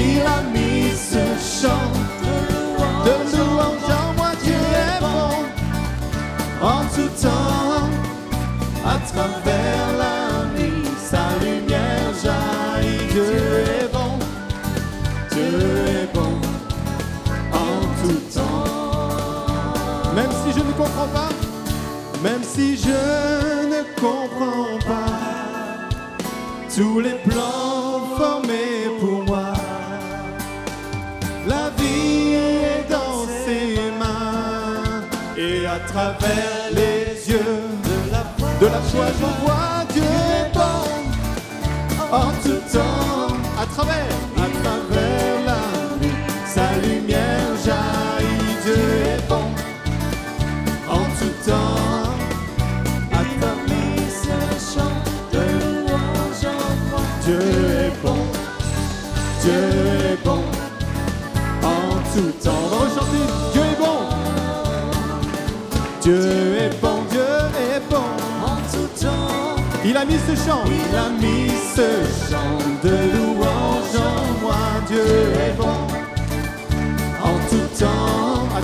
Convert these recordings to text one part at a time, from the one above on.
Il a mis ce chant de louange en moi. Dieu est bon en tout temps. À travers la nuit, sa lumière jaillit. Dieu est bon, Dieu est bon en tout temps. Même si je ne comprends pas, même si je ne comprends pas tous les plans formés pour moi, la vie est dans ses mains et à travers les yeux de la foi je vois Dieu est bon en tout temps. À travers la nuit, sa lumière jaillit. Dieu est bon en tout temps. À travers ce chant de louange en moi. Dieu est bon, Dieu est bon en tout temps. On va rechanter. Dieu est bon, Dieu est bon, Dieu est bon en tout temps. Il a mis ce chant, il a mis ce chant de louange en moi. Dieu est bon en tout temps. À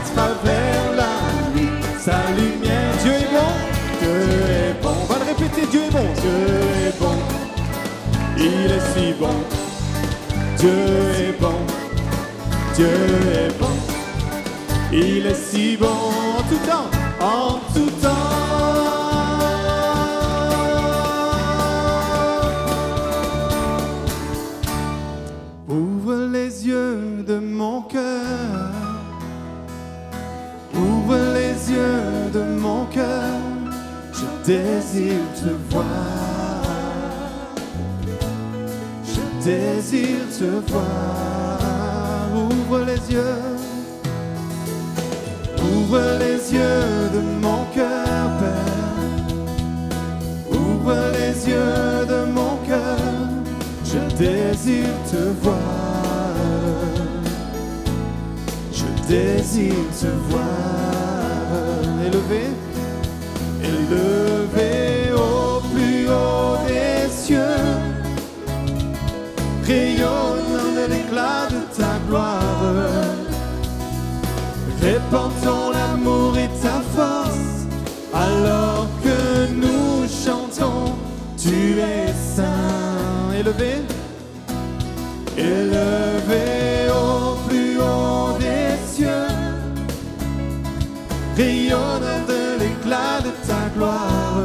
travers la nuit, sa lumière. Dieu est bon, Dieu est bon. On va le répéter, Dieu est bon, Dieu est bon. Il est si bon. Dieu est bon, Dieu est bon. Il est si bon en tout temps, en tout temps. Ouvre les yeux de mon cœur, ouvre les yeux de mon cœur, je désire te voir, je désire te voir. Ouvre les yeux, ouvre les yeux de mon cœur, Père. Ouvre les yeux de mon cœur, je désire te voir. Je désire te voir. Élevé, élevé au plus haut des cieux, rayonnant de l'éclat de ta gloire. Répands ton amour et ta force, alors que nous chantons, tu es saint. Élevé, élevé au plus haut des cieux, rayonnant de l'éclat de ta gloire.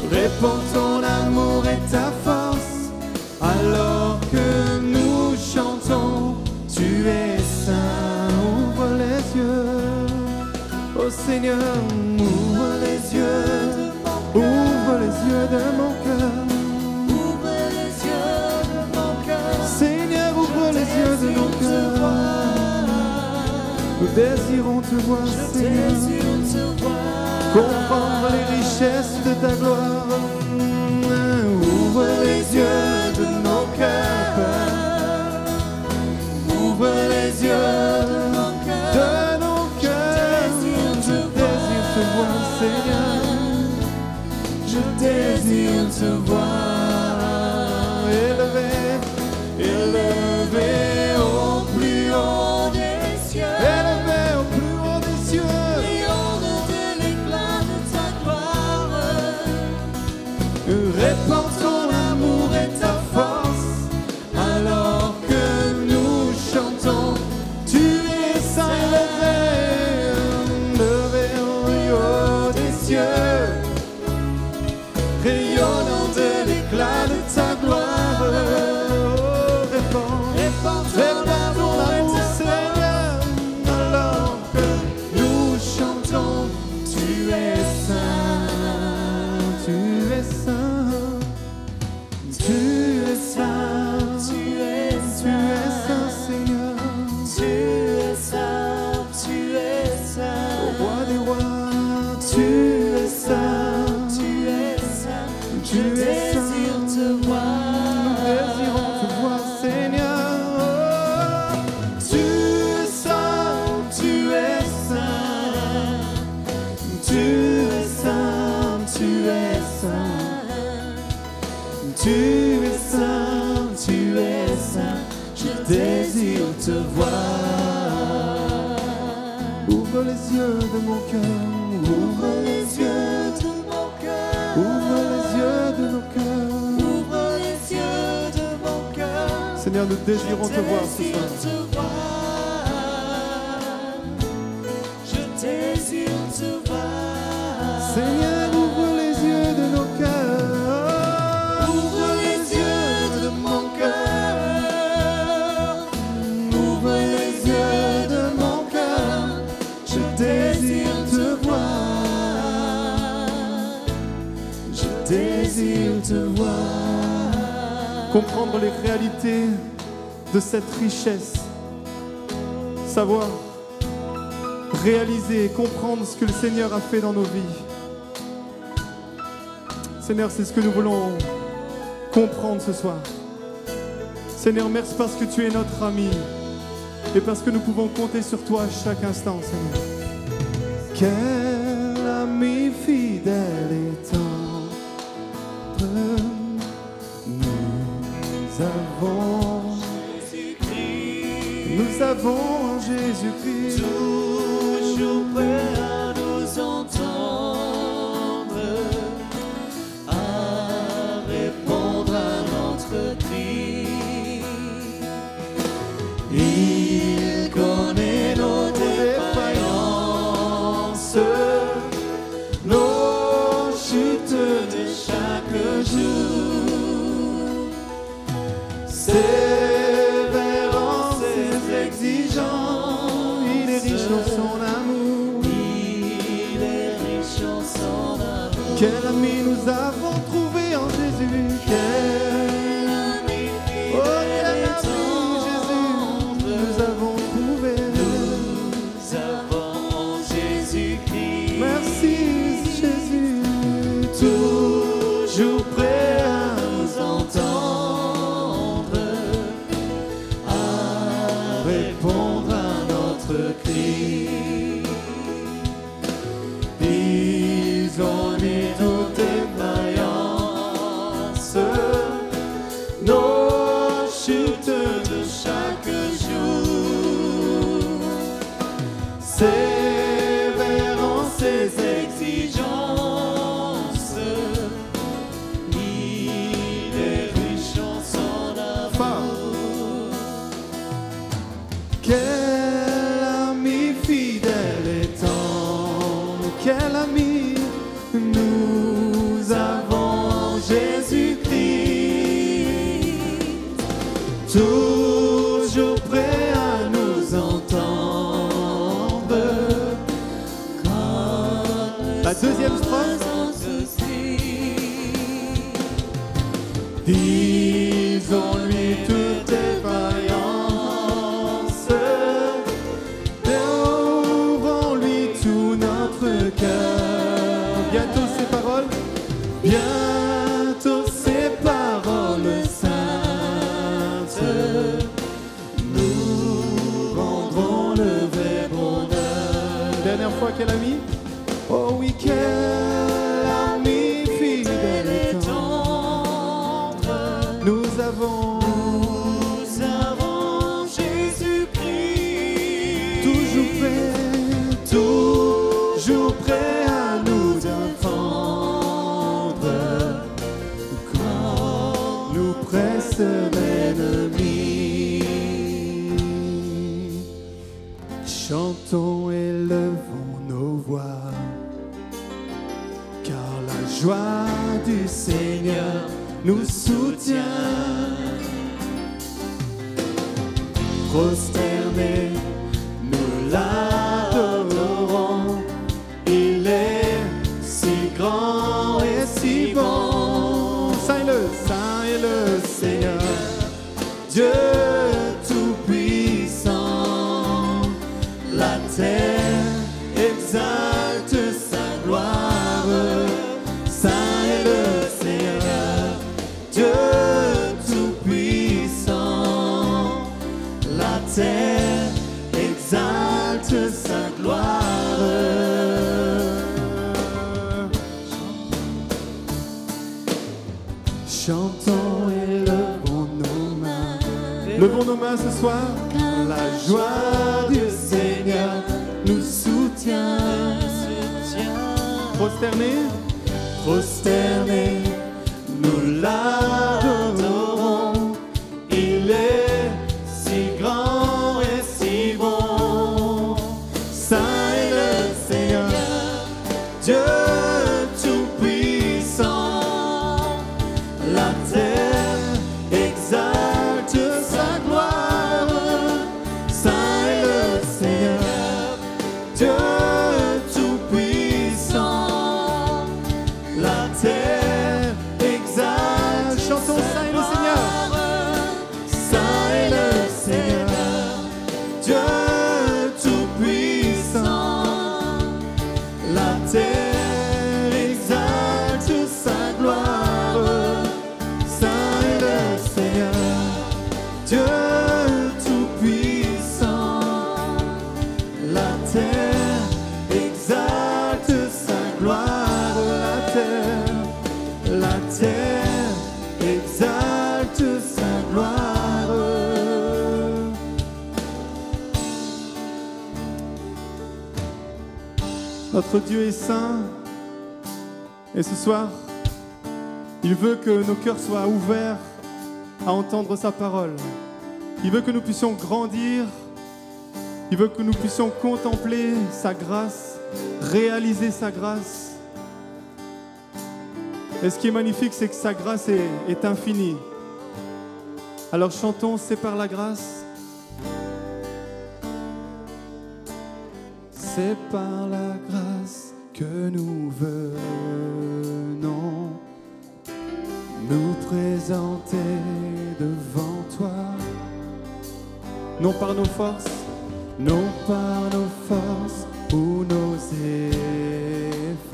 Répands ton amour et ta force, alors que nous chantons, tu es saint. Ouvre les yeux, oh Seigneur, ouvre les yeux, ouvre les yeux de mon cœur. Ouvre les yeux de mon cœur, Seigneur, ouvre les yeux de mon cœur. Nous désirons te voir, je Seigneur, désire te voir. comprendre les richesses de ta gloire. Ouvre les yeux de nos cœurs, ouvre les yeux de nos cœurs. Je désire te voir, Seigneur, je désire te voir. Élevé, élevé au plus haut des cieux, élevé au plus haut des cieux. Rayonne de l'éclat de ta gloire. Répands ton amour et ta force, alors que nous chantons, tu es saint. Élevé au plus haut des cieux, rayonnant de l'éclat de ta gloire. Oh, répands désire te voir. Ouvre les yeux de mon cœur. Ouvre les yeux de mon cœur. Ouvre les yeux de nos cœurs. Ouvre les yeux de mon cœur. Seigneur, nous désirons te voir ce soir. Je désire te voir. Seigneur, ouvre les yeux de nos cœurs. Ouvre les yeux de mon cœur. Ouvre les yeux de mon cœur. Je désire te voir. Je désire te voir. Comprendre les réalités de cette richesse. Savoir, réaliser et comprendre ce que le Seigneur a fait dans nos vies. Seigneur, c'est ce que nous voulons comprendre ce soir. Seigneur, merci parce que tu es notre ami et parce que nous pouvons compter sur toi à chaque instant, Seigneur. Quel ami fidèle et tendre nous avons Jésus-Christ, toujours prêt à nous entendre, à répondre à notre cri. Il connaît nos défaillances, nos chutes de chaque jour. Sévère en ses exigences, il est riche dans son amour. il est riche en son amour. Quel ami nous avons trouvé en Jésus. Quel ami Oh, quel fidèle et ami Jésus tendre. nous avons trouvé. Nous avons en Jésus-Christ. Merci Jésus, Toujours prêt à nous entendre, à répondre à notre cri. Ils ont mis nos défaillances, nos chutes de chaque jour. Sévère en ses exigences, il est riche en son amour. quel ami fidèle et tendre, quel ami nous avons en Jésus-Christ, Toujours prêt à nous entendre. La deuxième strophe. Disons-lui toute défaillance, Ouvrons-lui tout notre cœur. Bientôt ces paroles. bientôt ces paroles saintes nous rendront le vrai bonheur. Dernière fois, quel ami? Oh oui, quel ami fidèle et tendre. Nous avons Jésus-Christ, toujours prêt à nous défendre quand nous presse l'ennemi. Chantons et levons nos voix, car la joie du Seigneur nous soutient. Prosternés, nous l'adorons. Il est si grand et si bon. Saint est le Seigneur, Dieu tout-puissant. La terre exalte sa gloire. Saint est le Seigneur, Dieu tout-puissant. La terre exalte sa gloire. Chantons et levons nos mains, Levons nos mains ce soir. La joie du Seigneur nous soutient. Prosternés, prosternés, nous l'adorons. Il est si grand et si bon. Saint est le Seigneur, Dieu tout-puissant. La terre exalte sa gloire. Saint est le Seigneur, Dieu tout-puissant. La terre exalte. Chantons Saint est le Seigneur. Saint est le Seigneur, Dieu tout-puissant. La terre exalte sa gloire. Saint est le Seigneur, Dieu tout-puissant. La terre exalte sa gloire. La terre exalte sa gloire. Notre Dieu est saint. Et ce soir, il veut que nos cœurs soient ouverts à entendre sa parole. Il veut que nous puissions grandir. Il veut que nous puissions contempler sa grâce, réaliser sa grâce. Et ce qui est magnifique, c'est que sa grâce est infinie. Alors chantons, c'est par la grâce. C'est par la grâce que nous venons nous présenter devant toi. Non par nos forces, non par nos forces ou nos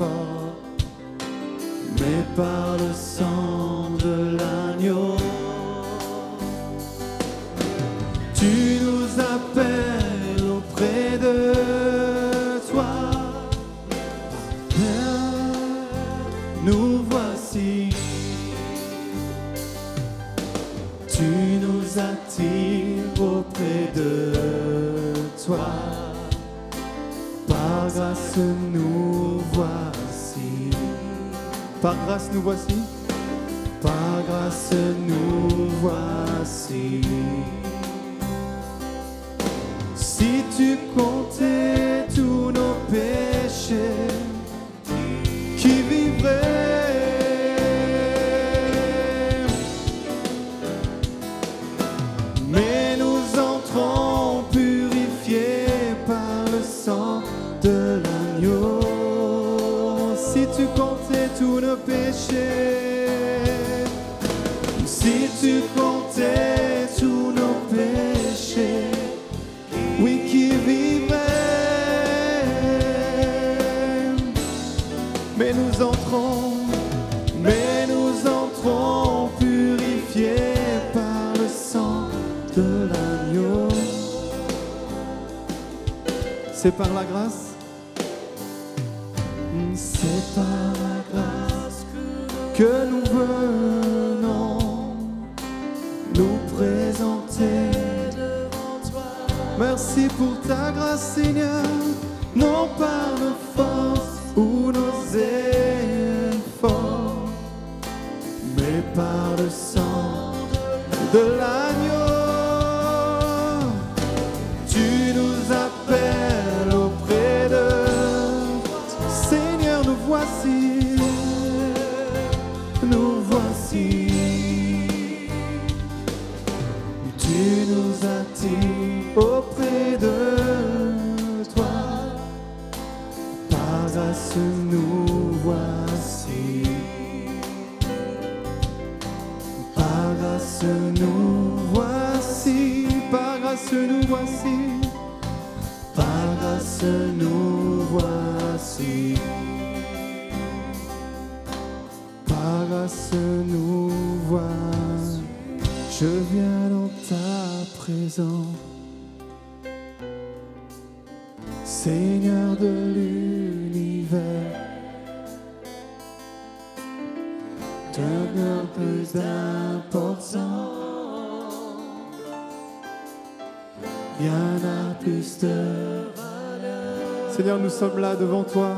efforts, mais par le sang de l'agneau. Tu nous appelles auprès de toi. Nous voici. Tu nous attires auprès de toi. Par grâce nous voici. Par grâce nous voici. Par grâce nous voici. Si tu comptais tous nos péchés, qui vivrait? Mais nous entrons purifiés par le sang de l'agneau. Si tu comptais tous nos péchés, si tu comptais tous nos péchés, oui, qui vivrait? Mais nous entrons purifiés par le sang de l'agneau. C'est par la grâce. C'est par la grâce que nous venons nous présenter devant toi. Merci pour ta grâce, Seigneur, non par nos forces ou nos efforts, mais par le sang de l'agneau. Tu nous appelles auprès de Seigneur, nous voici, nous voici. Tu nous attires auprès de toi. Par grâce nous voici. Par grâce nous voici. Par grâce nous voici. Par grâce nous voici. Par grâce nous voici. Je viens dans ta présence, Seigneur de l'univers. Donne un peu d'importance rien n'a plus de valeur. Seigneur, nous sommes là devant toi.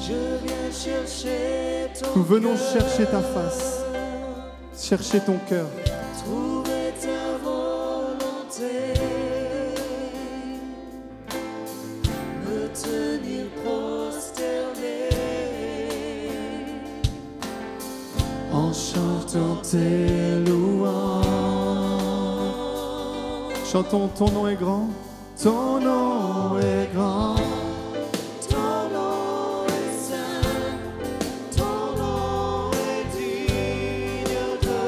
Je viens chercher ton Nous venons cœur, chercher ta face, chercher ton cœur. trouver ta volonté, me tenir prosterné En chantant tes louanges. Chantons, ton nom est grand, ton nom est grand. Ton nom est saint, ton nom est digne de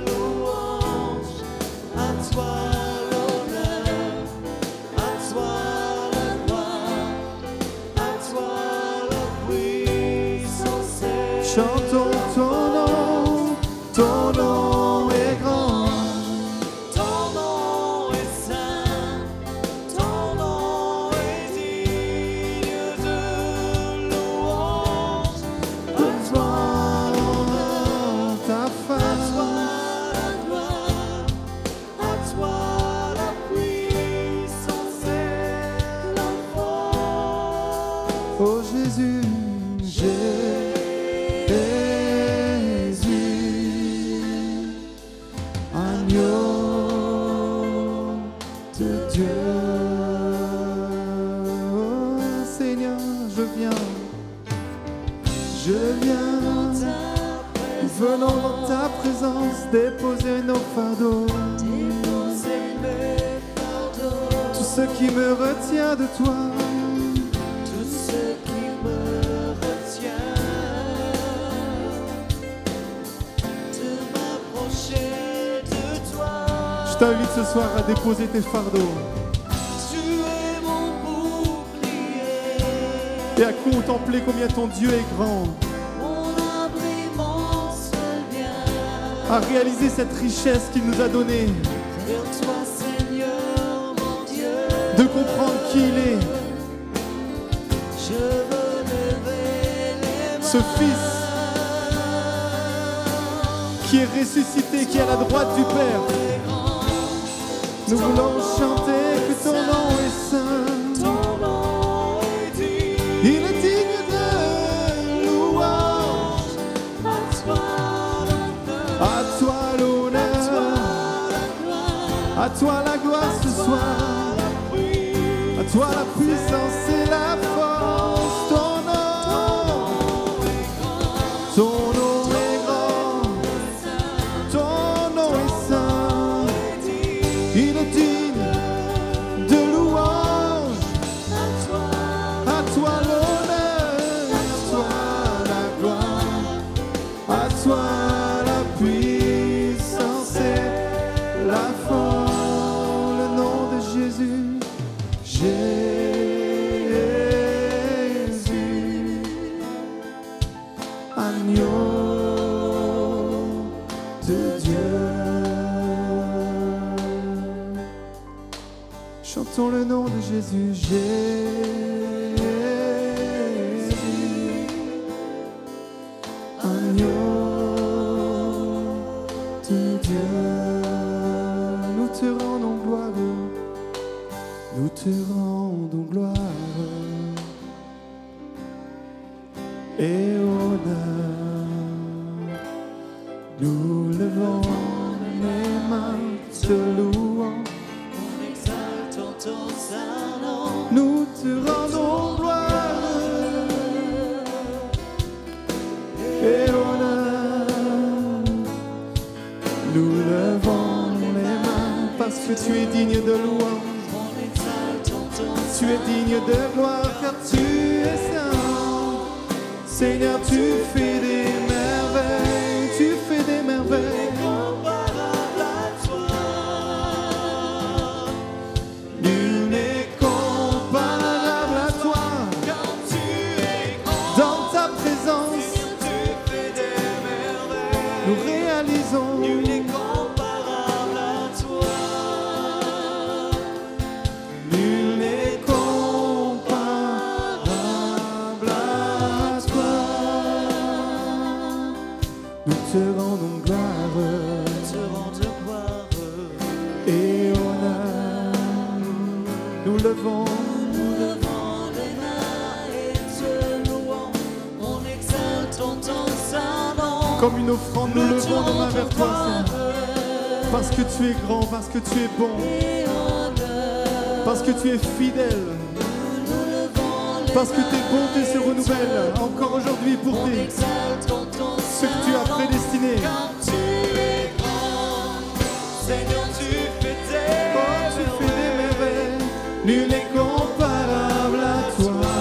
louange. À toi l'honneur, à toi la gloire, à toi la puissance. Chantons ton nom est grand. Ton nom est saint, ton nom est digne de louange. À toi l'honneur, ta À face. toi la gloire, à toi la puissance et la force. Oh Jésus, agneau de Dieu. Oh Seigneur, je viens, venons dans ta présence, déposer nos fardeaux, Déposer mes fardeaux, tout ce qui me retient de toi. tout ce qui me retient de m'approcher de toi. Je t'invite ce soir à déposer tes fardeaux Tu es mon bouclier, et à contempler combien ton Dieu est grand, mon abri, mon seul bien. à réaliser cette richesse qu'il nous a donnée, Vers toi, Seigneur, mon Dieu, de comprendre qui il est, je veux lever les mains. ce Fils qui est ressuscité, qui est à la droite du Père. Nous voulons chanter que ton nom est saint. Ton nom est digne, Il est digne de louange. à toi l'honneur, À toi l'honneur, à toi la gloire ce soir. À toi la puissance et la force. Ton nom est grand. Ton nom est saint. Il est digne de louange. À toi l'honneur, à toi la gloire, à toi la puissance et la force. Le nom de Jésus, Jésus, agneau de Dieu. Chantons le nom de Jésus, Jésus, agneau de Dieu. Nous te rendons gloire, nous te rendons gloire et honneur. Nous levons les mains, te louons. en exaltant ton saint nom. Nous te rendons gloire et honneur. Nous levons les mains parce que tu es digne de louange. En exaltant ton Tu es digne de gloire car tu es saint. Seigneur, tu fais des merveilles, tu fais des merveilles. comparable à toi. Nul n'est comparable à toi. Quand tu es grand, Dans ta présence, tu fais des merveilles. nous réalisons. Nul n'est comparable à toi. Nul n'est comparable à toi. Nous te rendons gloire Te rendre gloire et honneur. Nous levons les mains et te louons. On exalte ton Saint-Nom. comme une offrande, nous levons nos mains vers toi, Seigneur. Parce que tu es grand, parce que tu es bon, parce que tu es fidèle, parce que tes bontés se renouvellent encore aujourd'hui pour ce que tu as prédestiné. Seigneur, tu fais des merveilles, nul n'est comparable à toi.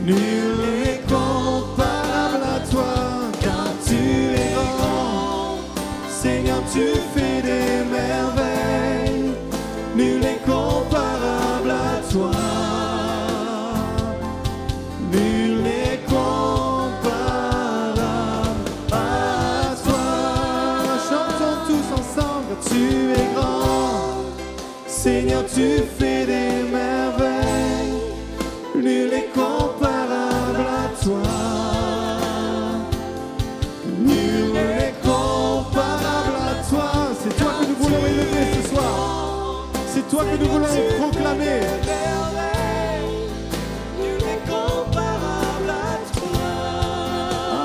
Nul n'est comparable à toi, car tu es grand. Seigneur, tu fais des merveilles, nul n'est comparable à toi. Nul n'est comparable à toi. Chantons tous ensemble, tu es grand. Seigneur, tu fais des merveilles, nul n'est comparable à toi. Nul n'est comparable à toi. C'est toi que nous voulons élever ce soir. C'est toi que nous voulons proclamer. Nul n'est comparable à toi.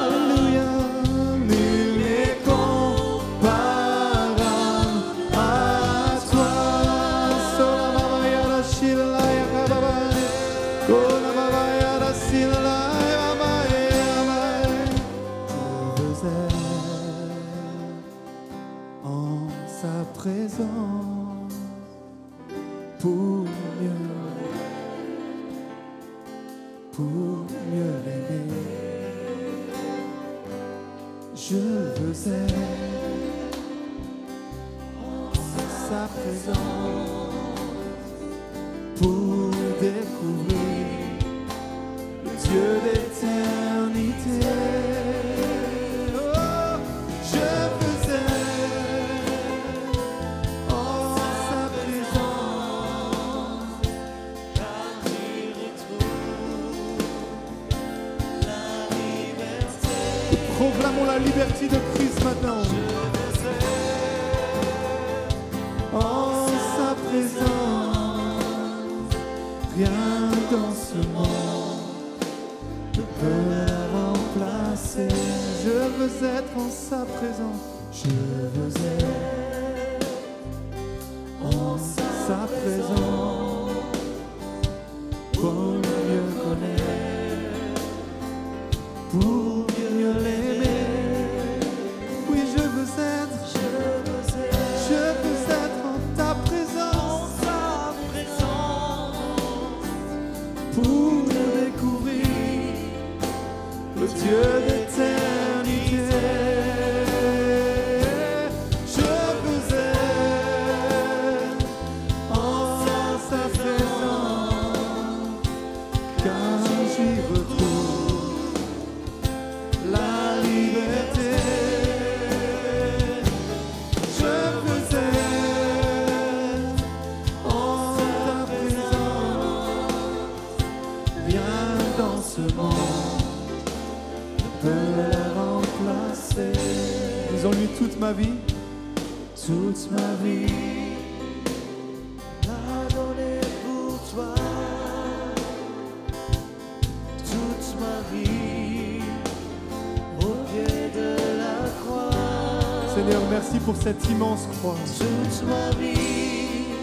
Alléluia. Nul n'est comparable à toi. Sola mama yara shila ya baba. Kola baba yara shila ya baba. Je veux être en sa présence pour mieux l'aimer. Je veux être en sa présence pour découvrir le Dieu d'éternité. Oh, je veux être en sa présence, Car tu retrouves la liberté. proclamons la liberté de Christ maintenant. En sa présence, rien dans ce monde ne peut la remplacer. Je veux être en sa présence. Je veux être en sa présence pour mieux connaître, pour mieux l'aimer. Oui, je veux être en ta présence pour découvrir le Dieu d'éternité. Je veux être en sa présence, car j'y retrouve la liberté. Je veux être en ta présence, rien dans ce monde ne peut la remplacer. Disons-lui toute ma vie, toute ma vie, La donner pour toi. Toute ma vie au pied de la croix. Seigneur, merci pour cette immense croix. Toute ma vie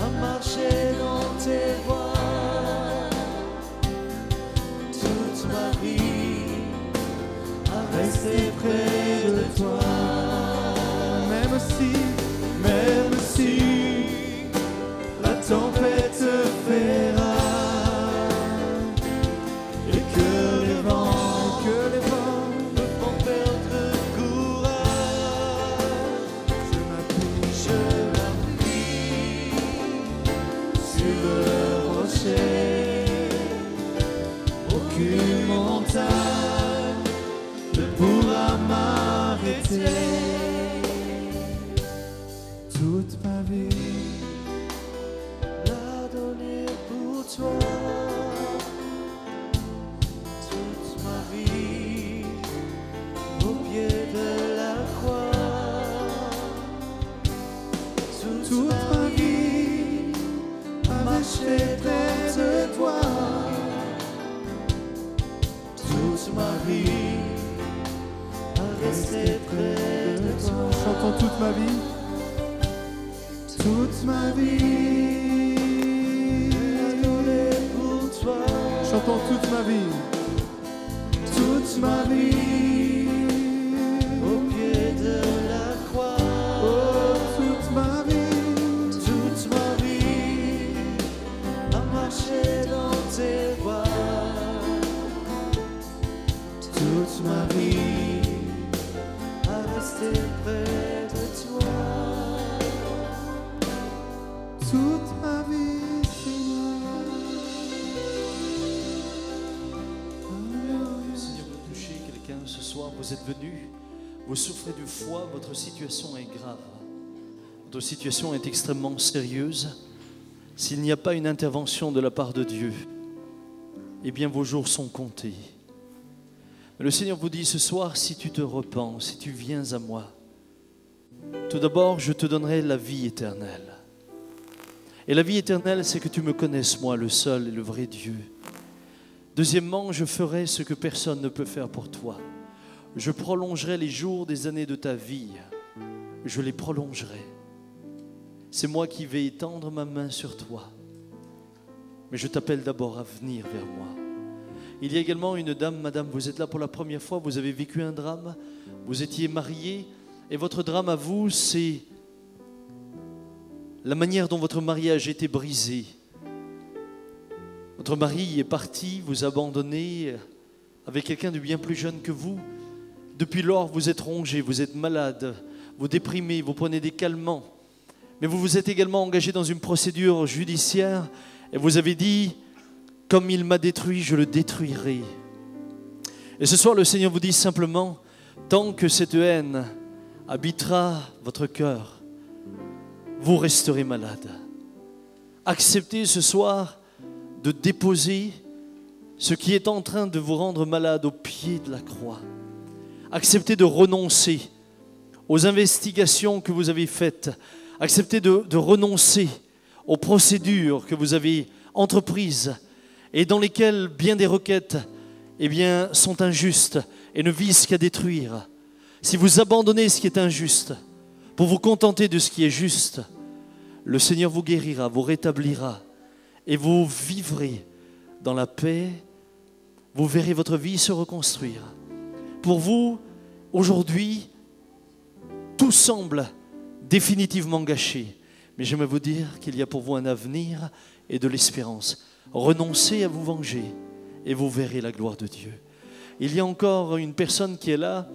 à marcher dans tes voies. Toute ma vie à rester près de toi. Même si la tempête fait rage et que les vents Me font perdre courage. je m'appuie Je m'appuie sur le rocher. Aucune montagne ne pourra m'arrêter. toute ma vie. La donner pour toi. Toute ma vie au pied de la croix. Toute ma vie Chantons toute ma vie. Toute ma vie. Adoré pour toi. Chantons toute ma vie. Toute ma vie. Au pied de la croix. Oh, toute ma vie. Toute ma vie. À marcher dans tes voies. Toute ma vie. À rester près de toi. Toute ma vie, Seigneur. Alléluia. Seigneur, vous touchez quelqu'un ce soir, vous êtes venu, vous souffrez du foie, votre situation est grave. Votre situation est extrêmement sérieuse. S'il n'y a pas une intervention de la part de Dieu, eh bien vos jours sont comptés. Mais le Seigneur vous dit ce soir, si tu te repens, si tu viens à moi, tout d'abord, je te donnerai la vie éternelle. Et la vie éternelle, c'est que tu me connaisses, moi, le seul et le vrai Dieu. Deuxièmement, je ferai ce que personne ne peut faire pour toi. Je prolongerai les jours des années de ta vie. Je les prolongerai. C'est moi qui vais étendre ma main sur toi. Mais je t'appelle d'abord à venir vers moi. Il y a également une dame, madame, vous êtes là pour la première fois, vous avez vécu un drame, vous étiez mariée, et votre drame à vous, c'est la manière dont votre mariage a été brisé. Votre mari est parti, vous a abandonné avec quelqu'un de bien plus jeune que vous. Depuis lors, vous êtes rongé, vous êtes malade, vous déprimez, vous prenez des calmants. Mais vous vous êtes également engagé dans une procédure judiciaire et vous avez dit, comme il m'a détruit, je le détruirai. Et ce soir, le Seigneur vous dit simplement, tant que cette haine habitera votre cœur, vous resterez malade. Acceptez ce soir de déposer ce qui est en train de vous rendre malade au pied de la croix. Acceptez de renoncer aux investigations que vous avez faites. Acceptez de renoncer aux procédures que vous avez entreprises et dans lesquelles bien des requêtes sont injustes et ne visent qu'à détruire. Si vous abandonnez ce qui est injuste pour vous contenter de ce qui est juste, le Seigneur vous guérira, vous rétablira et vous vivrez dans la paix. Vous verrez votre vie se reconstruire. Pour vous, aujourd'hui, tout semble définitivement gâché. Mais j'aimerais vous dire qu'il y a pour vous un avenir et de l'espérance. Renoncez à vous venger et vous verrez la gloire de Dieu. Il y a encore une personne qui est là.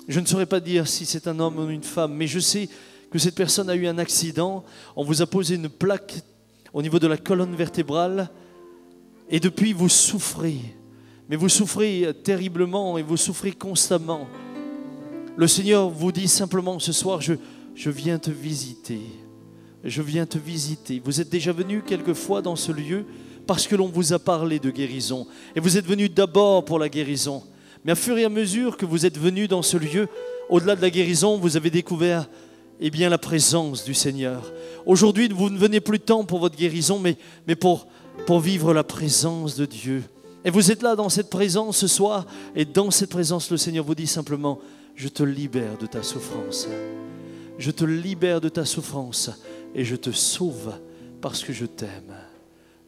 Je ne saurais pas dire si c'est un homme ou une femme, mais je sais que cette personne a eu un accident. On vous a posé une plaque au niveau de la colonne vertébrale et depuis vous souffrez. Mais vous souffrez terriblement et vous souffrez constamment. Le Seigneur vous dit simplement ce soir, je viens te visiter. Je viens te visiter. Vous êtes déjà venu quelquefois dans ce lieu parce que l'on vous a parlé de guérison. Et vous êtes venu d'abord pour la guérison. Mais à fur et à mesure que vous êtes venu dans ce lieu, au-delà de la guérison, vous avez découvert la présence du Seigneur. Aujourd'hui, vous ne venez plus tant pour votre guérison, mais pour vivre la présence de Dieu. Et vous êtes là dans cette présence ce soir, et dans cette présence, le Seigneur vous dit simplement, je te libère de ta souffrance. Je te libère de ta souffrance et je te sauve parce que je t'aime.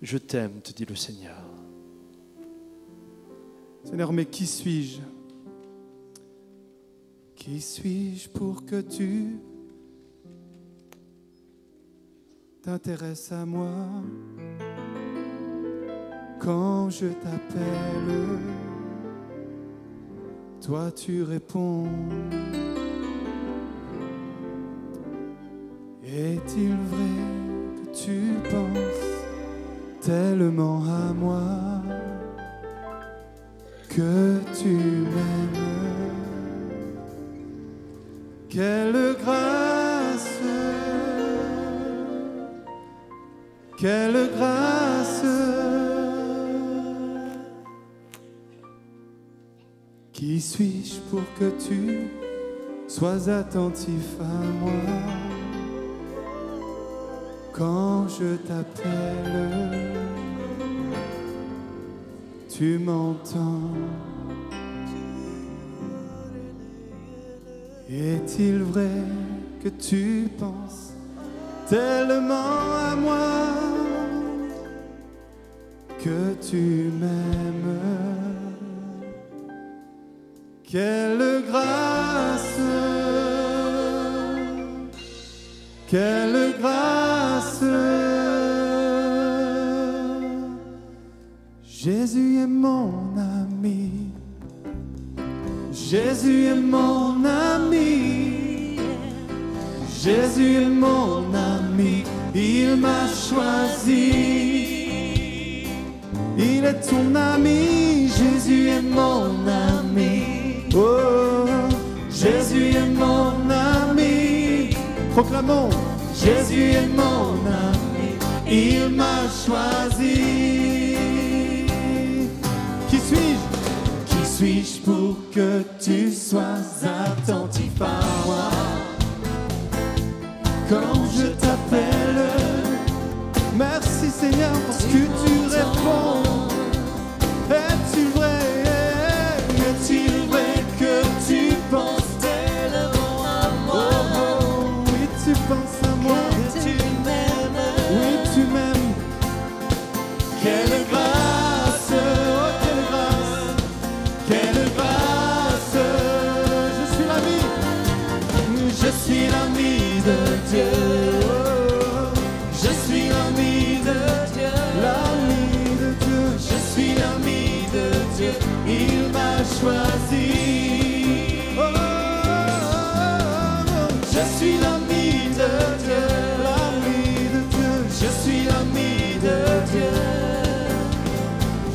Je t'aime, te dit le Seigneur. Seigneur, mais qui suis-je? Qui suis-je pour que tu t'intéresses à moi? Quand je t'appelle, toi tu réponds. Est-il vrai que tu penses tellement à moi, que tu m'aimes? Quelle grâce, quelle grâce. Qui suis-je pour que tu sois attentif à moi? Quand je t'appelle, tu m'entends. Est-il vrai que tu penses tellement à moi, que tu m'aimes? Quelle grâce, quelle grâce. Jésus est mon ami, Jésus est mon ami, Jésus est mon ami, il m'a choisi. Il est ton ami, Jésus est mon ami. Oh, Jésus est mon ami. Proclamons, Jésus est mon ami, il m'a choisi. Qui suis-je? Qui suis-je pour que tu sois attentif à moi? Quand je t'appelle, merci Seigneur parce que tu réponds. Es-tu vrai? Est-il vrai que tu penses tellement à moi? Oh, oui, tu penses à moi. Que tu m'aimes. Oui, tu m'aimes. Quelle grâce, oh, quelle grâce, quelle grâce. Je suis l'ami de Dieu. Je suis l'ami de Dieu, l'ami de Dieu. Je suis l'ami de Dieu, il m'a choisi. Oh, oh, oh, oh. Je suis l'ami de Dieu, l'ami de Dieu. Je suis l'ami de Dieu.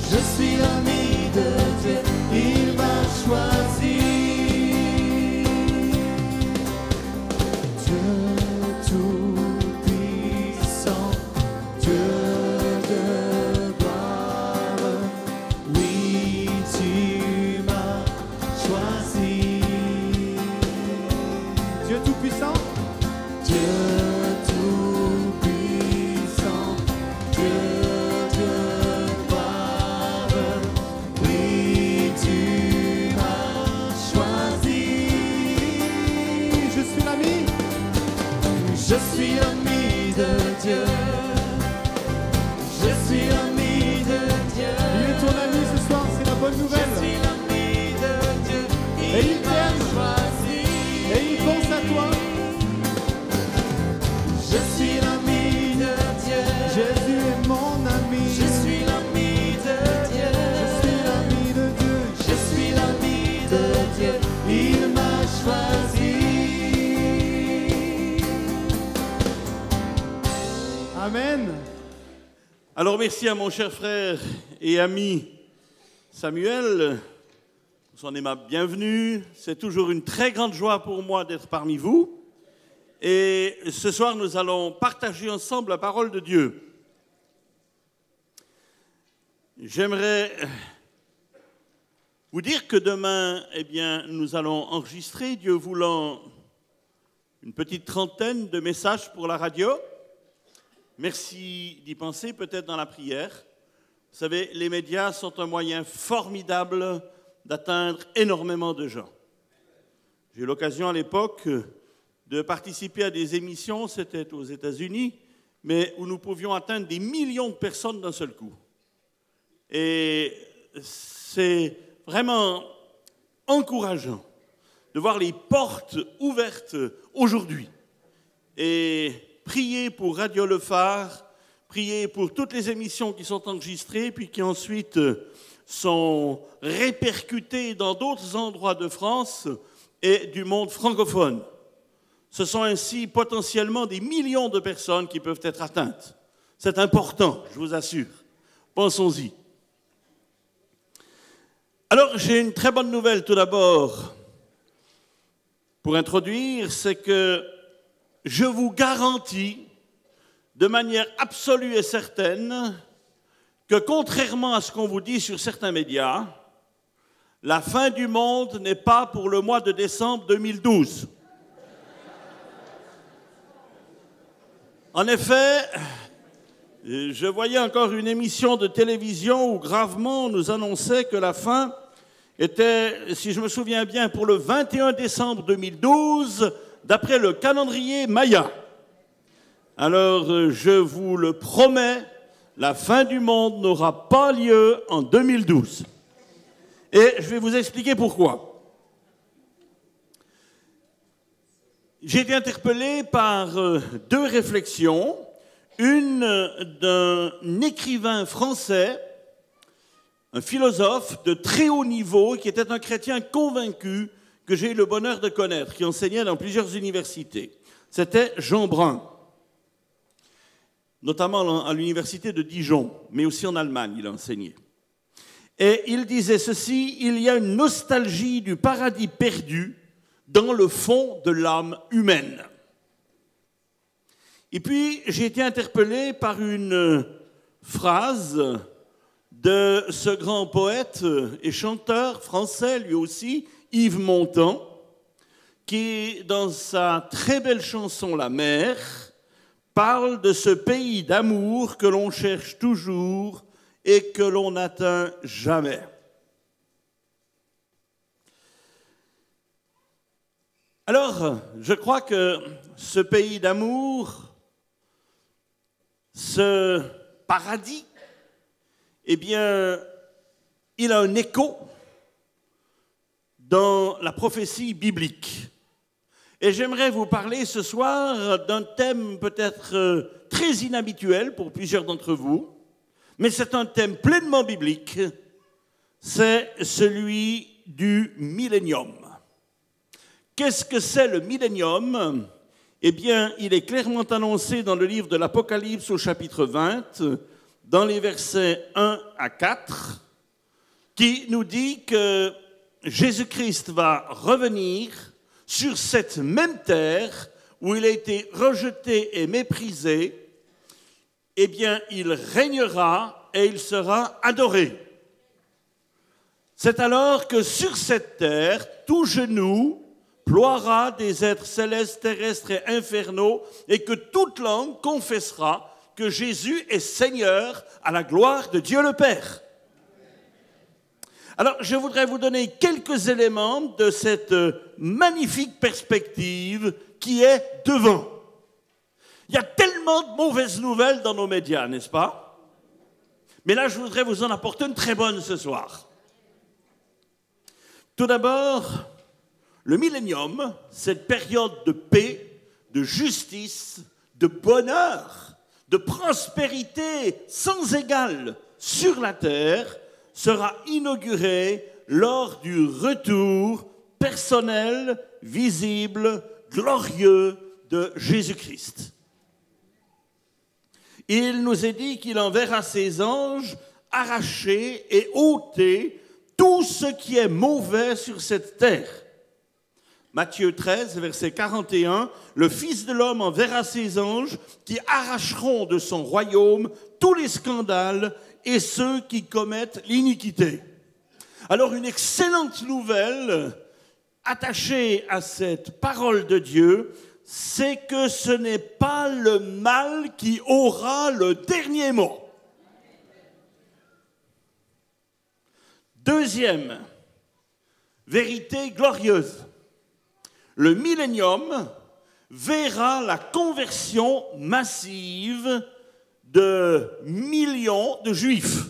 Je suis l'ami de Dieu, il m'a choisi. Dieu tout-puissant, Dieu de gloire, oui, tu m'as choisi. Dieu tout-puissant, Dieu tout-puissant, Dieu de gloire, oui, tu m'as choisi. Je suis l'ami. Je suis l'ami de Dieu. Je suis l'ami de Dieu. Il est ton ami ce soir, c'est la bonne nouvelle. Je suis l'ami de Dieu. Et il t'aime. Et il pense à toi. Je suis l'ami de Dieu. Jésus est mon ami. Je suis l'ami de Dieu. Je suis l'ami de Dieu. Je suis l'ami de Dieu. Il m'a choisi. Amen. Alors merci à mon cher frère et ami Samuel pour son aimable bienvenue. C'est toujours une très grande joie pour moi d'être parmi vous. Et ce soir, nous allons partager ensemble la parole de Dieu. J'aimerais vous dire que demain, eh bien, nous allons enregistrer, Dieu voulant, une petite trentaine de messages pour la radio. Merci d'y penser, peut-être dans la prière. Vous savez, les médias sont un moyen formidable d'atteindre énormément de gens. J'ai eu l'occasion à l'époque de participer à des émissions, c'était aux États-Unis, mais où nous pouvions atteindre des millions de personnes d'un seul coup. Et c'est vraiment encourageant de voir les portes ouvertes aujourd'hui. Et priez pour Radio Le Phare, priez pour toutes les émissions qui sont enregistrées, puis qui ensuite sont répercutées dans d'autres endroits de France et du monde francophone. Ce sont ainsi potentiellement des millions de personnes qui peuvent être atteintes. C'est important, je vous assure. Pensons-y. Alors, j'ai une très bonne nouvelle tout d'abord. Pour introduire, c'est que je vous garantis de manière absolue et certaine que contrairement à ce qu'on vous dit sur certains médias, la fin du monde n'est pas pour le mois de décembre 2012. En effet, je voyais encore une émission de télévision où gravement on nous annonçait que la fin était, si je me souviens bien, pour le 21 décembre 2012, d'après le calendrier Maya. Alors, je vous le promets, la fin du monde n'aura pas lieu en 2012. Et je vais vous expliquer pourquoi. J'ai été interpellé par deux réflexions. Une d'un écrivain français, un philosophe de très haut niveau, qui était un chrétien convaincu que j'ai eu le bonheur de connaître, qui enseignait dans plusieurs universités. C'était Jean Brun, notamment à l'université de Dijon, mais aussi en Allemagne, il a enseigné. Et il disait ceci: il y a une nostalgie du paradis perdu dans le fond de l'âme humaine. Et puis, j'ai été interpellé par une phrase de ce grand poète et chanteur français, lui aussi, Yves Montand, qui, dans sa très belle chanson « La mer », parle de ce pays d'amour que l'on cherche toujours et que l'on n'atteint jamais. Alors, je crois que ce pays d'amour, ce paradis, eh bien, il a un écho dans la prophétie biblique. Et j'aimerais vous parler ce soir d'un thème peut-être très inhabituel pour plusieurs d'entre vous, mais c'est un thème pleinement biblique, c'est celui du millénium. Qu'est-ce que c'est le millénium ? Eh bien, il est clairement annoncé dans le livre de l'Apocalypse au chapitre 20, dans les versets 1 à 4, qui nous dit que Jésus-Christ va revenir sur cette même terre où il a été rejeté et méprisé. Eh bien, il régnera et il sera adoré. C'est alors que sur cette terre, tout genou ploiera des êtres célestes, terrestres et infernaux, et que toute langue confessera que Jésus est Seigneur à la gloire de Dieu le Père. Alors, je voudrais vous donner quelques éléments de cette magnifique perspective qui est devant. Il y a tellement de mauvaises nouvelles dans nos médias, n'est-ce pas? Mais là, je voudrais vous en apporter une très bonne ce soir. Tout d'abord, le millénium, cette période de paix, de justice, de bonheur, de prospérité sans égale sur la terre, sera inaugurée lors du retour personnel, visible, glorieux de Jésus-Christ. Il nous est dit qu'il enverra ses anges arracher et ôter tout ce qui est mauvais sur cette terre. Matthieu 13, verset 41, « Le Fils de l'homme enverra ses anges qui arracheront de son royaume tous les scandales et ceux qui commettent l'iniquité. » Alors une excellente nouvelle attachée à cette parole de Dieu, c'est que ce n'est pas le mal qui aura le dernier mot. Deuxième vérité glorieuse. Le millénium verra la conversion massive de millions de Juifs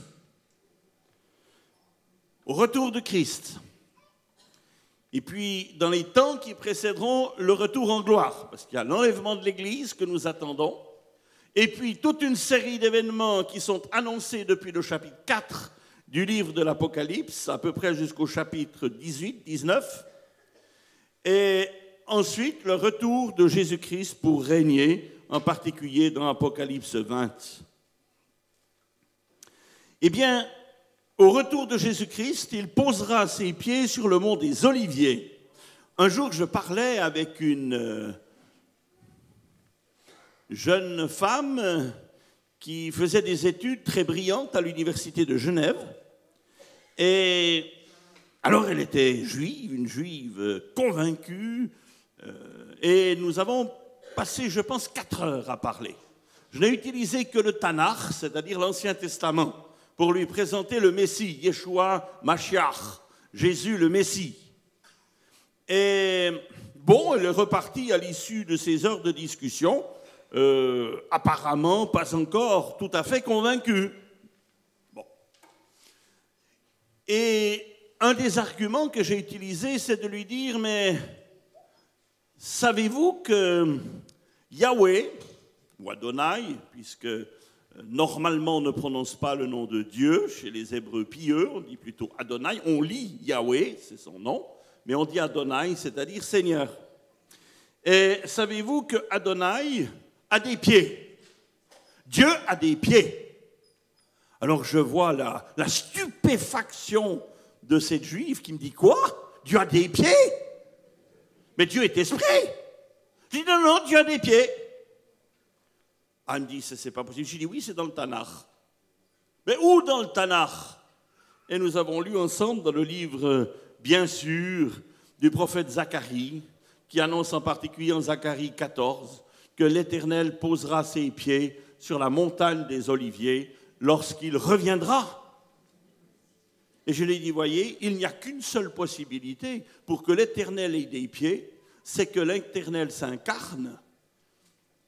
au retour de Christ. Et puis, dans les temps qui précéderont le retour en gloire, parce qu'il y a l'enlèvement de l'Église que nous attendons, et puis toute une série d'événements qui sont annoncés depuis le chapitre 4 du livre de l'Apocalypse, à peu près jusqu'au chapitre 18, 19, et ensuite le retour de Jésus-Christ pour régner, en particulier dans Apocalypse 20. Eh bien, au retour de Jésus-Christ, il posera ses pieds sur le mont des Oliviers. Un jour, je parlais avec une jeune femme qui faisait des études très brillantes à l'université de Genève. Et alors, elle était juive, une juive convaincue, et nous avons passé, je pense, 4 heures à parler. Je n'ai utilisé que le Tanakh, c'est-à-dire l'Ancien Testament, pour lui présenter le Messie, Yeshua Mashiach, Jésus le Messie. Et bon, elle est repartie à l'issue de ces heures de discussion, apparemment pas encore tout à fait convaincue. Bon. Et un des arguments que j'ai utilisé, c'est de lui dire, mais savez-vous que Yahweh, ou Adonai, puisque normalement on ne prononce pas le nom de Dieu, chez les Hébreux pieux, on dit plutôt Adonai, on lit Yahweh, c'est son nom, mais on dit Adonai, c'est-à-dire Seigneur. Et savez-vous que Adonai a des pieds? Dieu a des pieds. Alors je vois la stupéfaction de cette juive qui me dit, quoi? Dieu a des pieds? Mais Dieu est esprit. Je dis, non, Dieu a des pieds. Elle me dit, c'est pas possible. Je dis, oui, c'est dans le Tanakh. Mais où dans le Tanakh? Et nous avons lu ensemble dans le livre, bien sûr, du prophète Zacharie, qui annonce en particulier en Zacharie 14 que l'Éternel posera ses pieds sur la montagne des Oliviers lorsqu'il reviendra. Et je lui ai dit, voyez, il n'y a qu'une seule possibilité pour que l'Éternel ait des pieds, c'est que l'Éternel s'incarne.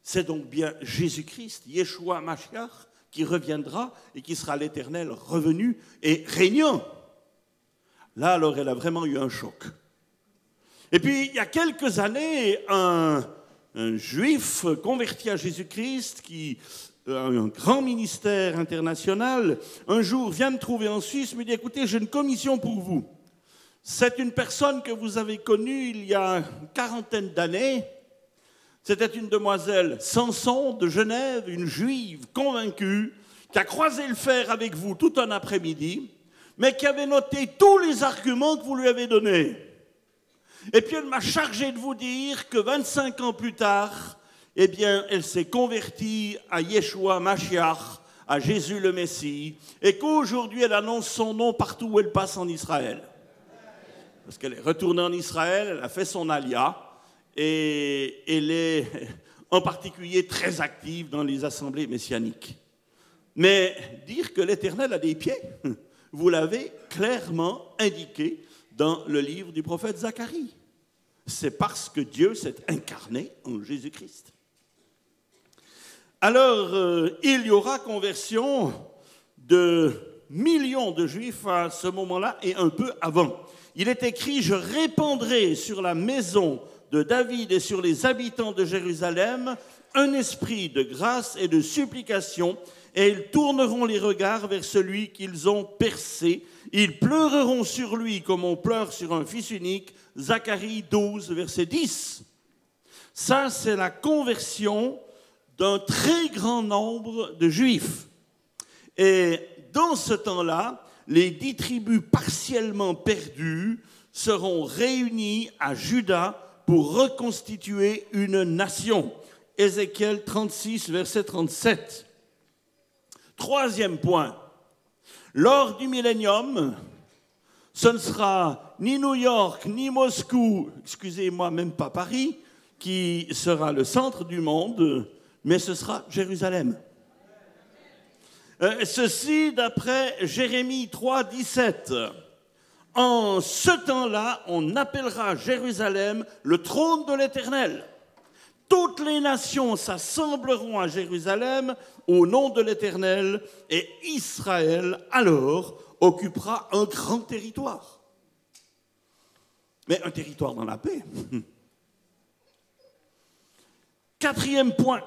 C'est donc bien Jésus-Christ, Yeshua Mashiach, qui reviendra et qui sera l'Éternel revenu et régnant. Là, alors, elle a vraiment eu un choc. Et puis, il y a quelques années, un juif converti à Jésus-Christ, qui a un grand ministère international, un jour vient me trouver en Suisse, me dit, écoutez, j'ai une commission pour vous. C'est une personne que vous avez connue il y a une quarantaine d'années. C'était une demoiselle Samson de Genève, une juive convaincue, qui a croisé le fer avec vous tout un après-midi, mais qui avait noté tous les arguments que vous lui avez donnés. Et puis elle m'a chargé de vous dire que 25 ans plus tard, eh bien, elle s'est convertie à Yeshua Mashiach, à Jésus le Messie, et qu'aujourd'hui elle annonce son nom partout où elle passe en Israël. Parce qu'elle est retournée en Israël, elle a fait son alia, et elle est en particulier très active dans les assemblées messianiques. Mais dire que l'Éternel a des pieds, vous l'avez clairement indiqué dans le livre du prophète Zacharie. C'est parce que Dieu s'est incarné en Jésus-Christ. Alors, il y aura conversion de millions de Juifs à ce moment-là et un peu avant. Il est écrit « Je répandrai sur la maison de David et sur les habitants de Jérusalem un esprit de grâce et de supplication, et ils tourneront les regards vers celui qu'ils ont percé. Ils pleureront sur lui comme on pleure sur un fils unique. » Zacharie 12, verset 10. Ça, c'est la conversion d'un très grand nombre de Juifs. Et dans ce temps-là, les 10 tribus partiellement perdues seront réunies à Juda pour reconstituer une nation. Ézéchiel 36, verset 37. Troisième point. Lors du millénium, ce ne sera ni New York, ni Moscou, excusez-moi, même pas Paris, qui sera le centre du monde, mais ce sera Jérusalem. Ceci d'après Jérémie 3, 17. En ce temps-là, on appellera Jérusalem le trône de l'Éternel. Toutes les nations s'assembleront à Jérusalem au nom de l'Éternel, et Israël, alors, occupera un grand territoire. Mais un territoire dans la paix. Quatrième point.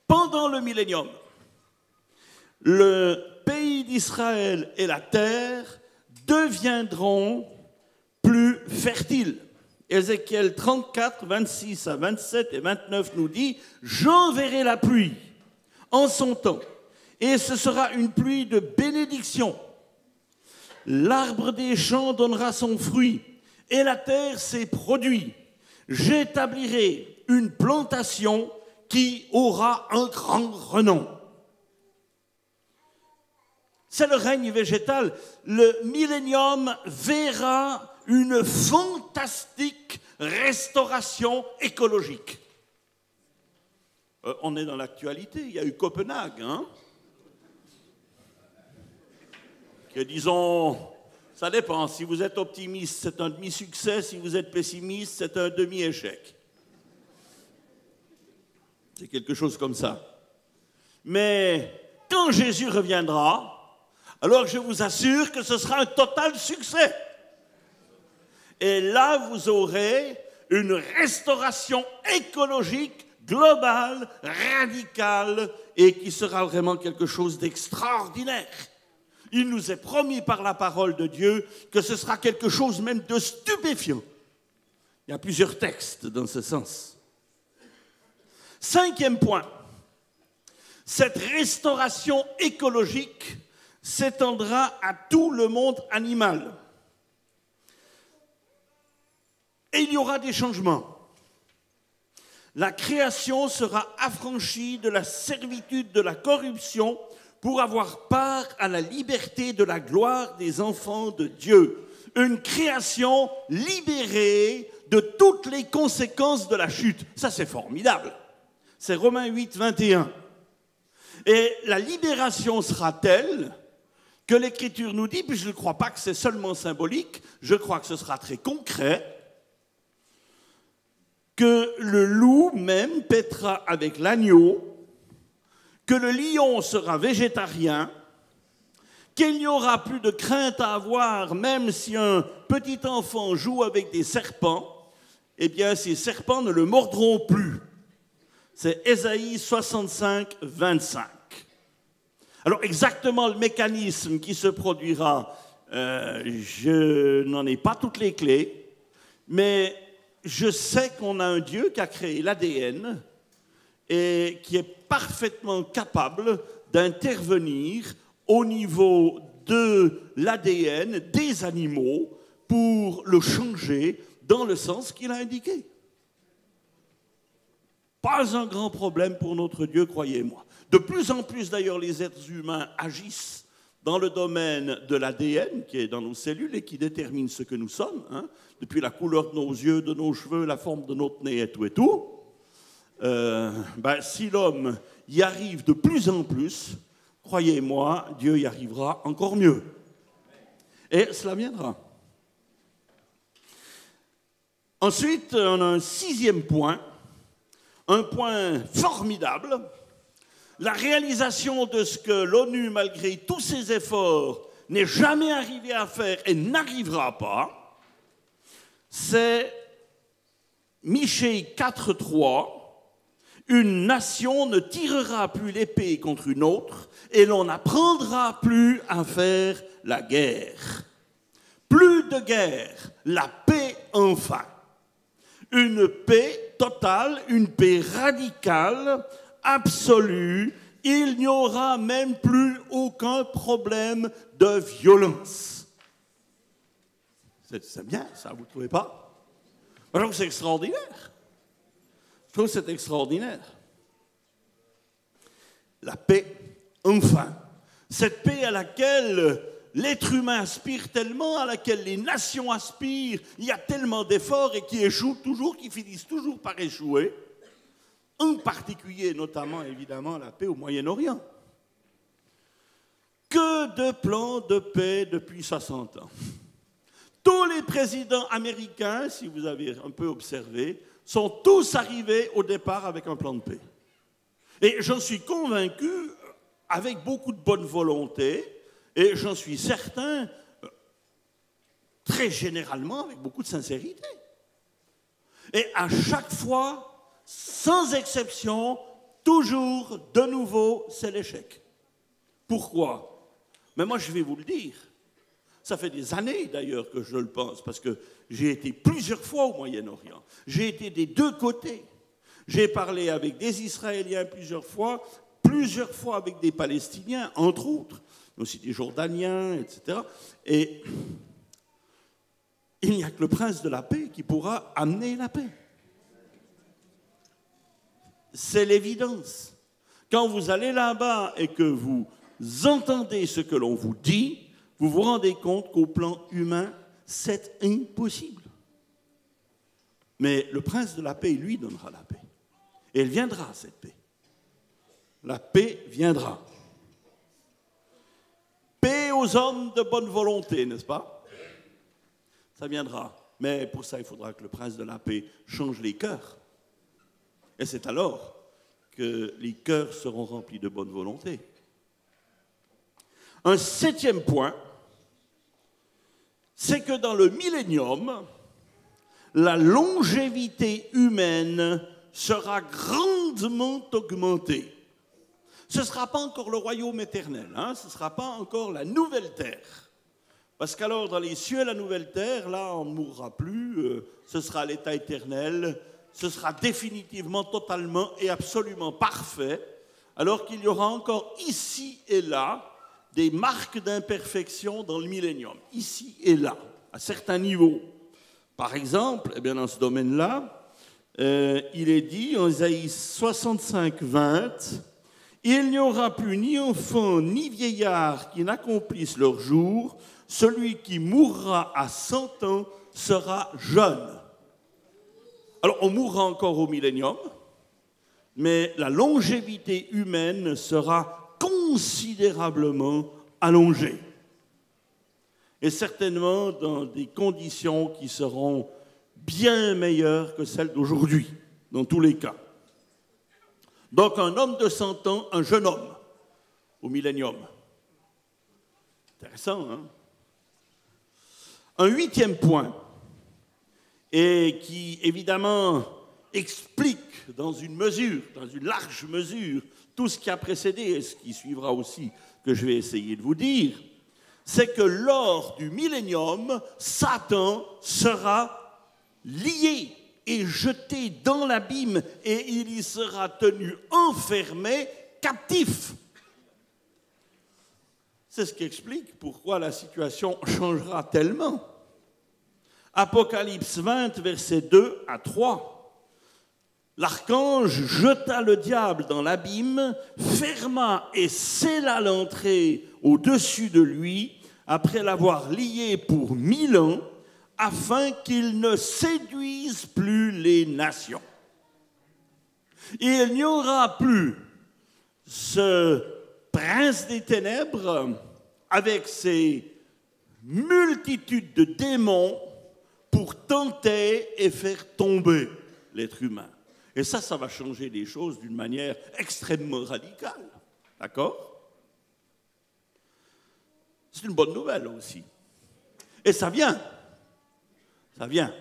Pendant le millénium, le pays d'Israël et la terre deviendront plus fertiles. Ézéchiel 34, 26 à 27 et 29 nous dit « J'enverrai la pluie en son temps, et ce sera une pluie de bénédiction. L'arbre des champs donnera son fruit, et la terre ses produits. J'établirai une plantation qui aura un grand renom. » C'est le règne végétal. Le millénium verra une fantastique restauration écologique. On est dans l'actualité. Il y a eu Copenhague, hein, qui, disons, Ça dépend. Si vous êtes optimiste, c'est un demi-succès. Si vous êtes pessimiste, c'est un demi-échec. C'est quelque chose comme ça. Mais quand Jésus reviendra, alors je vous assure que ce sera un total succès. Et là, vous aurez une restauration écologique globale, radicale, et qui sera vraiment quelque chose d'extraordinaire. Il nous est promis par la parole de Dieu que ce sera quelque chose même de stupéfiant. Il y a plusieurs textes dans ce sens. 5e point, cette restauration écologique s'étendra à tout le monde animal. Et il y aura des changements. La création sera affranchie de la servitude de la corruption pour avoir part à la liberté de la gloire des enfants de Dieu. Une création libérée de toutes les conséquences de la chute. Ça, c'est formidable. C'est Romains 8, 21. Et la libération sera telle que l'Écriture nous dit, puis je ne crois pas que c'est seulement symbolique, je crois que ce sera très concret, que le loup même paîtra avec l'agneau, que le lion sera végétarien, qu'il n'y aura plus de crainte à avoir, même si un petit enfant joue avec des serpents, eh bien ces serpents ne le mordront plus. C'est Ésaïe 65, 25. Alors exactement le mécanisme qui se produira, je n'en ai pas toutes les clés, mais je sais qu'on a un Dieu qui a créé l'ADN et qui est parfaitement capable d'intervenir au niveau de l'ADN des animaux pour le changer dans le sens qu'il a indiqué. Pas un grand problème pour notre Dieu, croyez-moi. De plus en plus, d'ailleurs, les êtres humains agissent dans le domaine de l'ADN qui est dans nos cellules et qui détermine ce que nous sommes, hein, depuis la couleur de nos yeux, de nos cheveux, la forme de notre nez et tout et tout. Si l'homme y arrive de plus en plus, croyez-moi, Dieu y arrivera encore mieux. Et cela viendra. Ensuite, on a un 6e point, un point formidable, la réalisation de ce que l'ONU, malgré tous ses efforts, n'est jamais arrivé à faire et n'arrivera pas, c'est Michée 4.3, une nation ne tirera plus l'épée contre une autre et l'on n'apprendra plus à faire la guerre. Plus de guerre, la paix enfin. Une paix totale, une paix radicale, absolue. Il n'y aura même plus aucun problème de violence. C'est bien, ça, vous ne trouvez pas? Je trouve que c'est extraordinaire. Je trouve que c'est extraordinaire. La paix, enfin. Cette paix à laquelle l'être humain aspire tellement, à laquelle les nations aspirent, il y a tellement d'efforts et qui échouent toujours, qui finissent toujours par échouer. En particulier, notamment, évidemment, la paix au Moyen-Orient. Que de plans de paix depuis 60 ans. Tous les présidents américains, si vous avez un peu observé, sont tous arrivés au départ avec un plan de paix. Et j'en suis convaincu, avec beaucoup de bonne volonté, et j'en suis certain, très généralement, avec beaucoup de sincérité. Et à chaque fois, sans exception, toujours, de nouveau, c'est l'échec. Pourquoi? Mais moi, je vais vous le dire. Ça fait des années, d'ailleurs, que je le pense, parce que j'ai été plusieurs fois au Moyen-Orient. J'ai été des deux côtés. J'ai parlé avec des Israéliens plusieurs fois avec des Palestiniens, entre autres, mais aussi des Jordaniens, etc. Et il n'y a que le prince de la paix qui pourra amener la paix. C'est l'évidence. Quand vous allez là-bas et que vous entendez ce que l'on vous dit, vous vous rendez compte qu'au plan humain, c'est impossible. Mais le prince de la paix, lui, donnera la paix. Et elle viendra, cette paix. La paix viendra. Paix aux hommes de bonne volonté, n'est-ce pas? ça viendra. Mais pour ça, il faudra que le prince de la paix change les cœurs. Et c'est alors que les cœurs seront remplis de bonne volonté. Un 7e point, c'est que dans le millénium, la longévité humaine sera grandement augmentée. Ce ne sera pas encore le royaume éternel, hein, ce ne sera pas encore la nouvelle terre. Parce qu'alors, dans les cieux et la nouvelle terre, là, on ne mourra plus, ce sera l'état éternel, ce sera définitivement, totalement et absolument parfait, alors qu'il y aura encore ici et là des marques d'imperfection dans le millénium, ici et là, à certains niveaux. Par exemple, eh bien, dans ce domaine-là, il est dit en Isaïe 65, 20, « Il n'y aura plus ni enfant ni vieillard qui n'accomplissent leur jour, celui qui mourra à 100 ans sera jeune. » Alors, on mourra encore au millénium, mais la longévité humaine sera considérablement allongée. Et certainement dans des conditions qui seront bien meilleures que celles d'aujourd'hui, dans tous les cas. Donc un homme de 100 ans, un jeune homme, au millénium. Intéressant, hein? Un 8e point, et qui évidemment explique dans une mesure, dans une large mesure, tout ce qui a précédé et ce qui suivra aussi, que je vais essayer de vous dire, c'est que lors du millénium, Satan sera lié et jeté dans l'abîme et il y sera tenu enfermé, captif. C'est ce qui explique pourquoi la situation changera tellement. Apocalypse 20, versets 2 à 3. L'archange jeta le diable dans l'abîme, ferma et scella l'entrée au-dessus de lui, après l'avoir lié pour 1000 ans, afin qu'il ne séduise plus les nations. Et il n'y aura plus ce prince des ténèbres avec ses multitudes de démons pour tenter et faire tomber l'être humain. Et ça va changer les choses d'une manière extrêmement radicale. D'accord ? C'est une bonne nouvelle aussi. Et ça vient. Ça vient.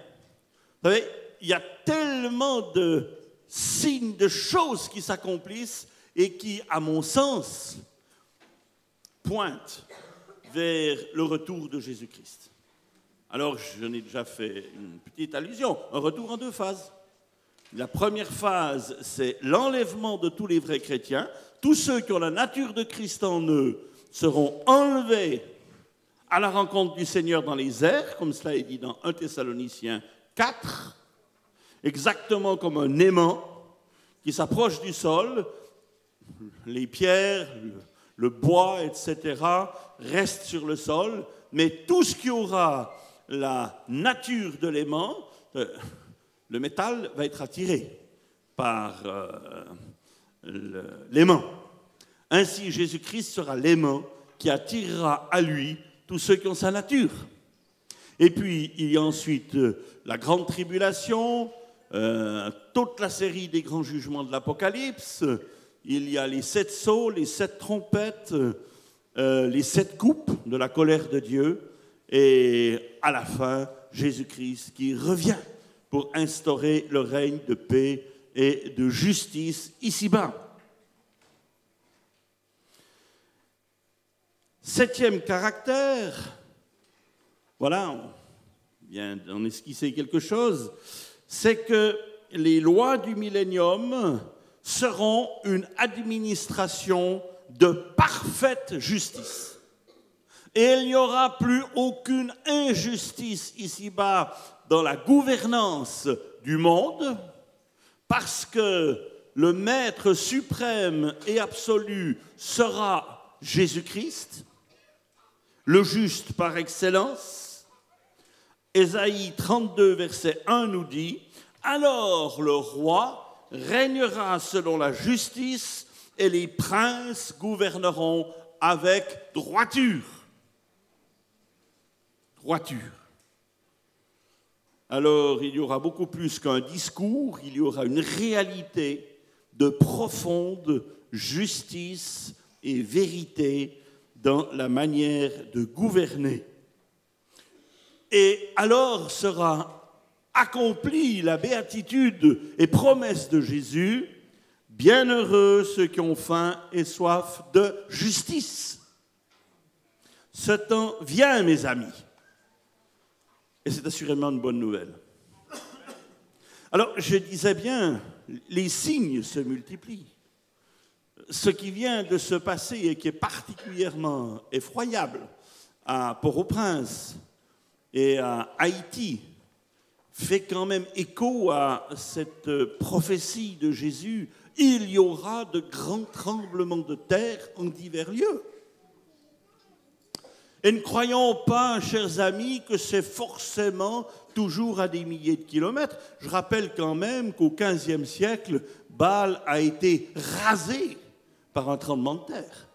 Vous savez, il y a tellement de signes, de choses qui s'accomplissent et qui, à mon sens, pointent vers le retour de Jésus-Christ. Alors, je n'ai déjà fait une petite allusion. Un retour en 2 phases. La première phase, c'est l'enlèvement de tous les vrais chrétiens. Tous ceux qui ont la nature de Christ en eux seront enlevés à la rencontre du Seigneur dans les airs, comme cela est dit dans 1 Thessaloniciens 4, exactement comme un aimant qui s'approche du sol, les pierres, le bois, etc., restent sur le sol, mais tout ce qui aura la nature de l'aimant, le métal va être attiré par l'aimant. Ainsi, Jésus-Christ sera l'aimant qui attirera à lui tous ceux qui ont sa nature. Et puis, il y a ensuite la grande tribulation, toute la série des grands jugements de l'Apocalypse. Il y a les 7 sceaux, les 7 trompettes, les 7 coupes de la colère de Dieu. Et à la fin, Jésus-Christ qui revient pour instaurer le règne de paix et de justice ici-bas. 7e caractère, voilà, on vient d'en esquisser quelque chose, c'est que les lois du millénium seront une administration de parfaite justice. Et il n'y aura plus aucune injustice ici-bas dans la gouvernance du monde, parce que le maître suprême et absolu sera Jésus-Christ, le juste par excellence. Ésaïe 32, verset 1 nous dit « Alors le roi régnera selon la justice et les princes gouverneront avec droiture. » Droiture. alors il y aura beaucoup plus qu'un discours, il y aura une réalité de profonde justice et vérité dans la manière de gouverner. Et alors sera accomplie la béatitude et promesse de Jésus, bienheureux ceux qui ont faim et soif de justice. Ce temps vient, mes amis, et c'est assurément une bonne nouvelle. Alors, je disais bien, les signes se multiplient. Ce qui vient de se passer et qui est particulièrement effroyable à Port-au-Prince et à Haïti fait quand même écho à cette prophétie de Jésus. Il y aura de grands tremblements de terre en divers lieux. Et ne croyons pas, chers amis, que c'est forcément toujours à des milliers de kilomètres. Je rappelle quand même qu'au XVe siècle, Bâle a été rasé par un tremblement de terre.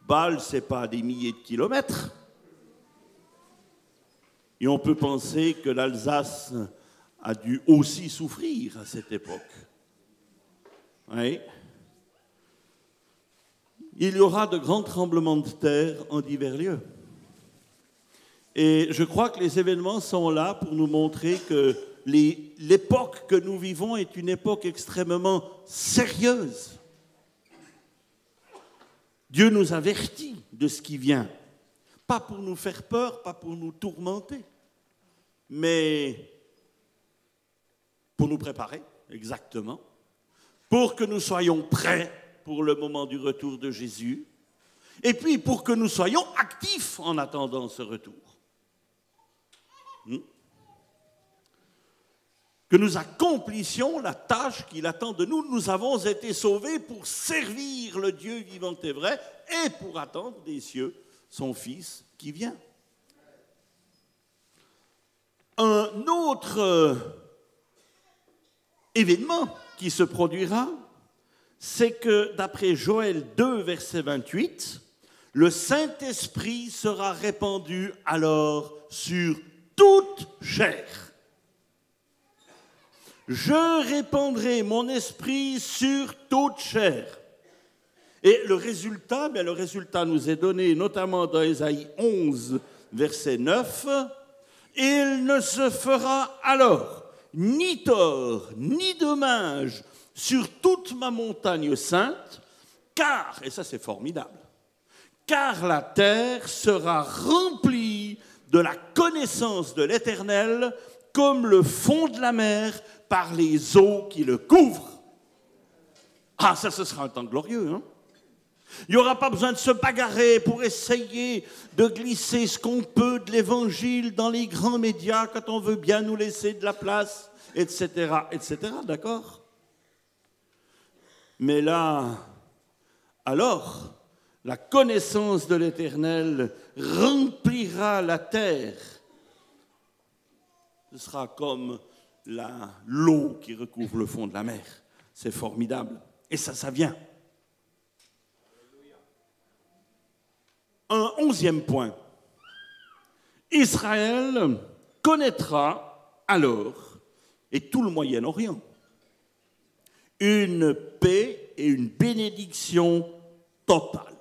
Bâle, ce n'est pas à des milliers de kilomètres. Et on peut penser que l'Alsace a dû aussi souffrir à cette époque. Oui. Il y aura de grands tremblements de terre en divers lieux. Et je crois que les événements sont là pour nous montrer que l'époque que nous vivons est une époque extrêmement sérieuse. Dieu nous avertit de ce qui vient, pas pour nous faire peur, pas pour nous tourmenter, mais pour nous préparer, exactement, pour que nous soyons prêts pour le moment du retour de Jésus, et puis pour que nous soyons actifs en attendant ce retour. Que nous accomplissions la tâche qu'il attend de nous. Nous avons été sauvés pour servir le Dieu vivant et vrai et pour attendre des cieux son Fils qui vient. Un autre événement qui se produira, c'est que d'après Joël 2, verset 28, le Saint-Esprit sera répandu alors sur toute chair. Je répandrai mon esprit sur toute chair. Et le résultat nous est donné notamment dans Ésaïe 11, verset 9. Il ne se fera alors ni tort, ni dommage sur toute ma montagne sainte, car, et ça c'est formidable, car la terre sera remplie de la connaissance de l'Éternel comme le fond de la mer par les eaux qui le couvrent. Ah, ça, ce sera un temps glorieux, hein? Il n'y aura pas besoin de se bagarrer pour essayer de glisser ce qu'on peut de l'Évangile dans les grands médias quand on veut bien nous laisser de la place, etc., etc., d'accord? Mais là, alors, la connaissance de l'Éternel remplira la terre. Ce sera comme l'eau qui recouvre le fond de la mer. C'est formidable. Et ça vient. Un 11e point. Israël connaîtra alors, et tout le Moyen-Orient, une paix et une bénédiction totale.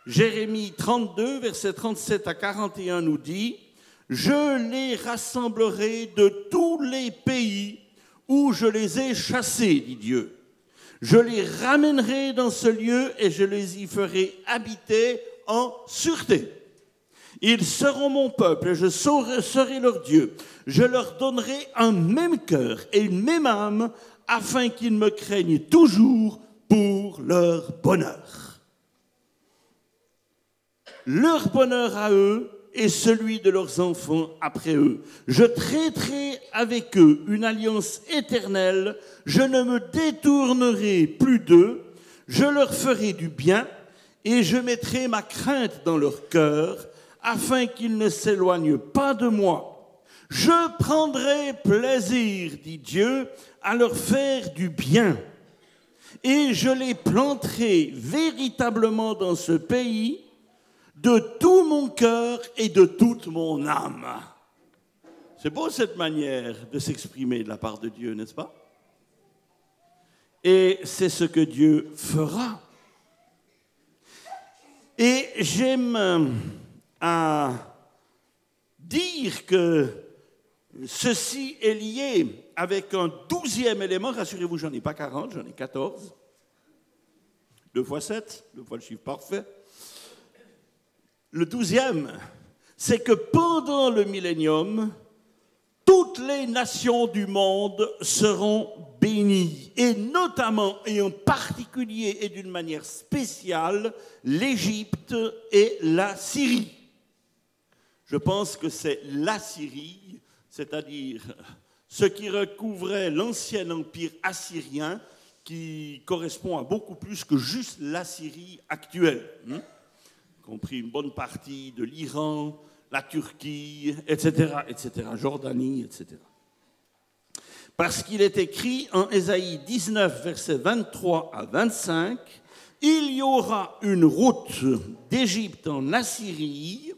Jérémie 32, versets 37 à 41 nous dit « Je les rassemblerai de tous les pays où je les ai chassés, dit Dieu. Je les ramènerai dans ce lieu et je les y ferai habiter en sûreté. Ils seront mon peuple et je serai leur Dieu. Je leur donnerai un même cœur et une même âme afin qu'ils me craignent toujours pour leur bonheur. Leur bonheur à eux et celui de leurs enfants après eux. Je traiterai avec eux une alliance éternelle. Je ne me détournerai plus d'eux. Je leur ferai du bien et je mettrai ma crainte dans leur cœur afin qu'ils ne s'éloignent pas de moi. Je prendrai plaisir, dit Dieu, à leur faire du bien. Et je les planterai véritablement dans ce pays de tout mon cœur et de toute mon âme. C'est beau cette manière de s'exprimer de la part de Dieu, n'est-ce pas? Et c'est ce que Dieu fera. Et j'aime à dire que ceci est lié avec un 12e élément. Rassurez-vous, j'en ai pas 40, j'en ai 14. 2 fois 7, 2 fois le chiffre parfait. Le 12e, c'est que pendant le millénium, toutes les nations du monde seront bénies, et notamment et en particulier et d'une manière spéciale, l'Égypte et la Syrie. Je pense que c'est la Syrie, c'est-à-dire ce qui recouvrait l'ancien empire assyrien, qui correspond à beaucoup plus que juste la Syrie actuelle, y compris une bonne partie de l'Iran, la Turquie, etc., Jordanie, etc. Parce qu'il est écrit en Ésaïe 19, versets 23 à 25, « Il y aura une route d'Égypte en Assyrie,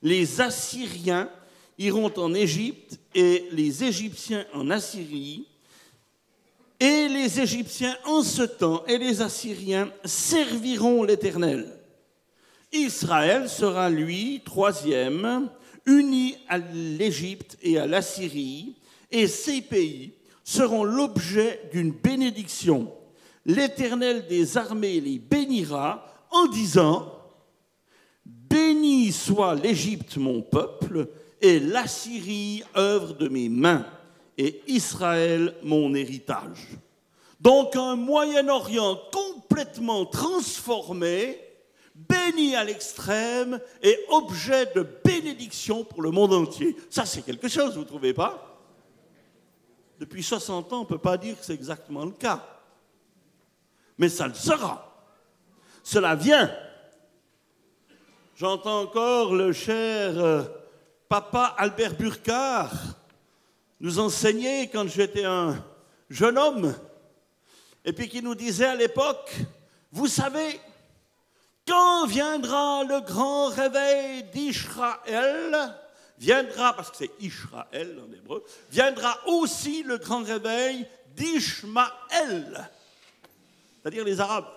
les Assyriens iront en Égypte et les Égyptiens en Assyrie, et les Égyptiens en ce temps et les Assyriens serviront l'Éternel. Israël sera, lui, 3e, uni à l'Égypte et à l'Assyrie, et ces pays seront l'objet d'une bénédiction. L'Éternel des armées les bénira en disant « Béni soit l'Égypte, mon peuple, et l'Assyrie, œuvre de mes mains, et Israël, mon héritage. » Donc un Moyen-Orient complètement transformé, béni à l'extrême et objet de bénédiction pour le monde entier. Ça, c'est quelque chose, vous ne trouvez pas? Depuis 60 ans, on ne peut pas dire que c'est exactement le cas. Mais ça le sera. Cela vient. J'entends encore le cher papa Albert Burkhardt nous enseigner quand j'étais un jeune homme, et puis qui nous disait à l'époque, vous savez, quand viendra le grand réveil d'Israël, viendra, parce que c'est Israël en hébreu, viendra aussi le grand réveil d'Ishmaël, c'est-à-dire les Arabes.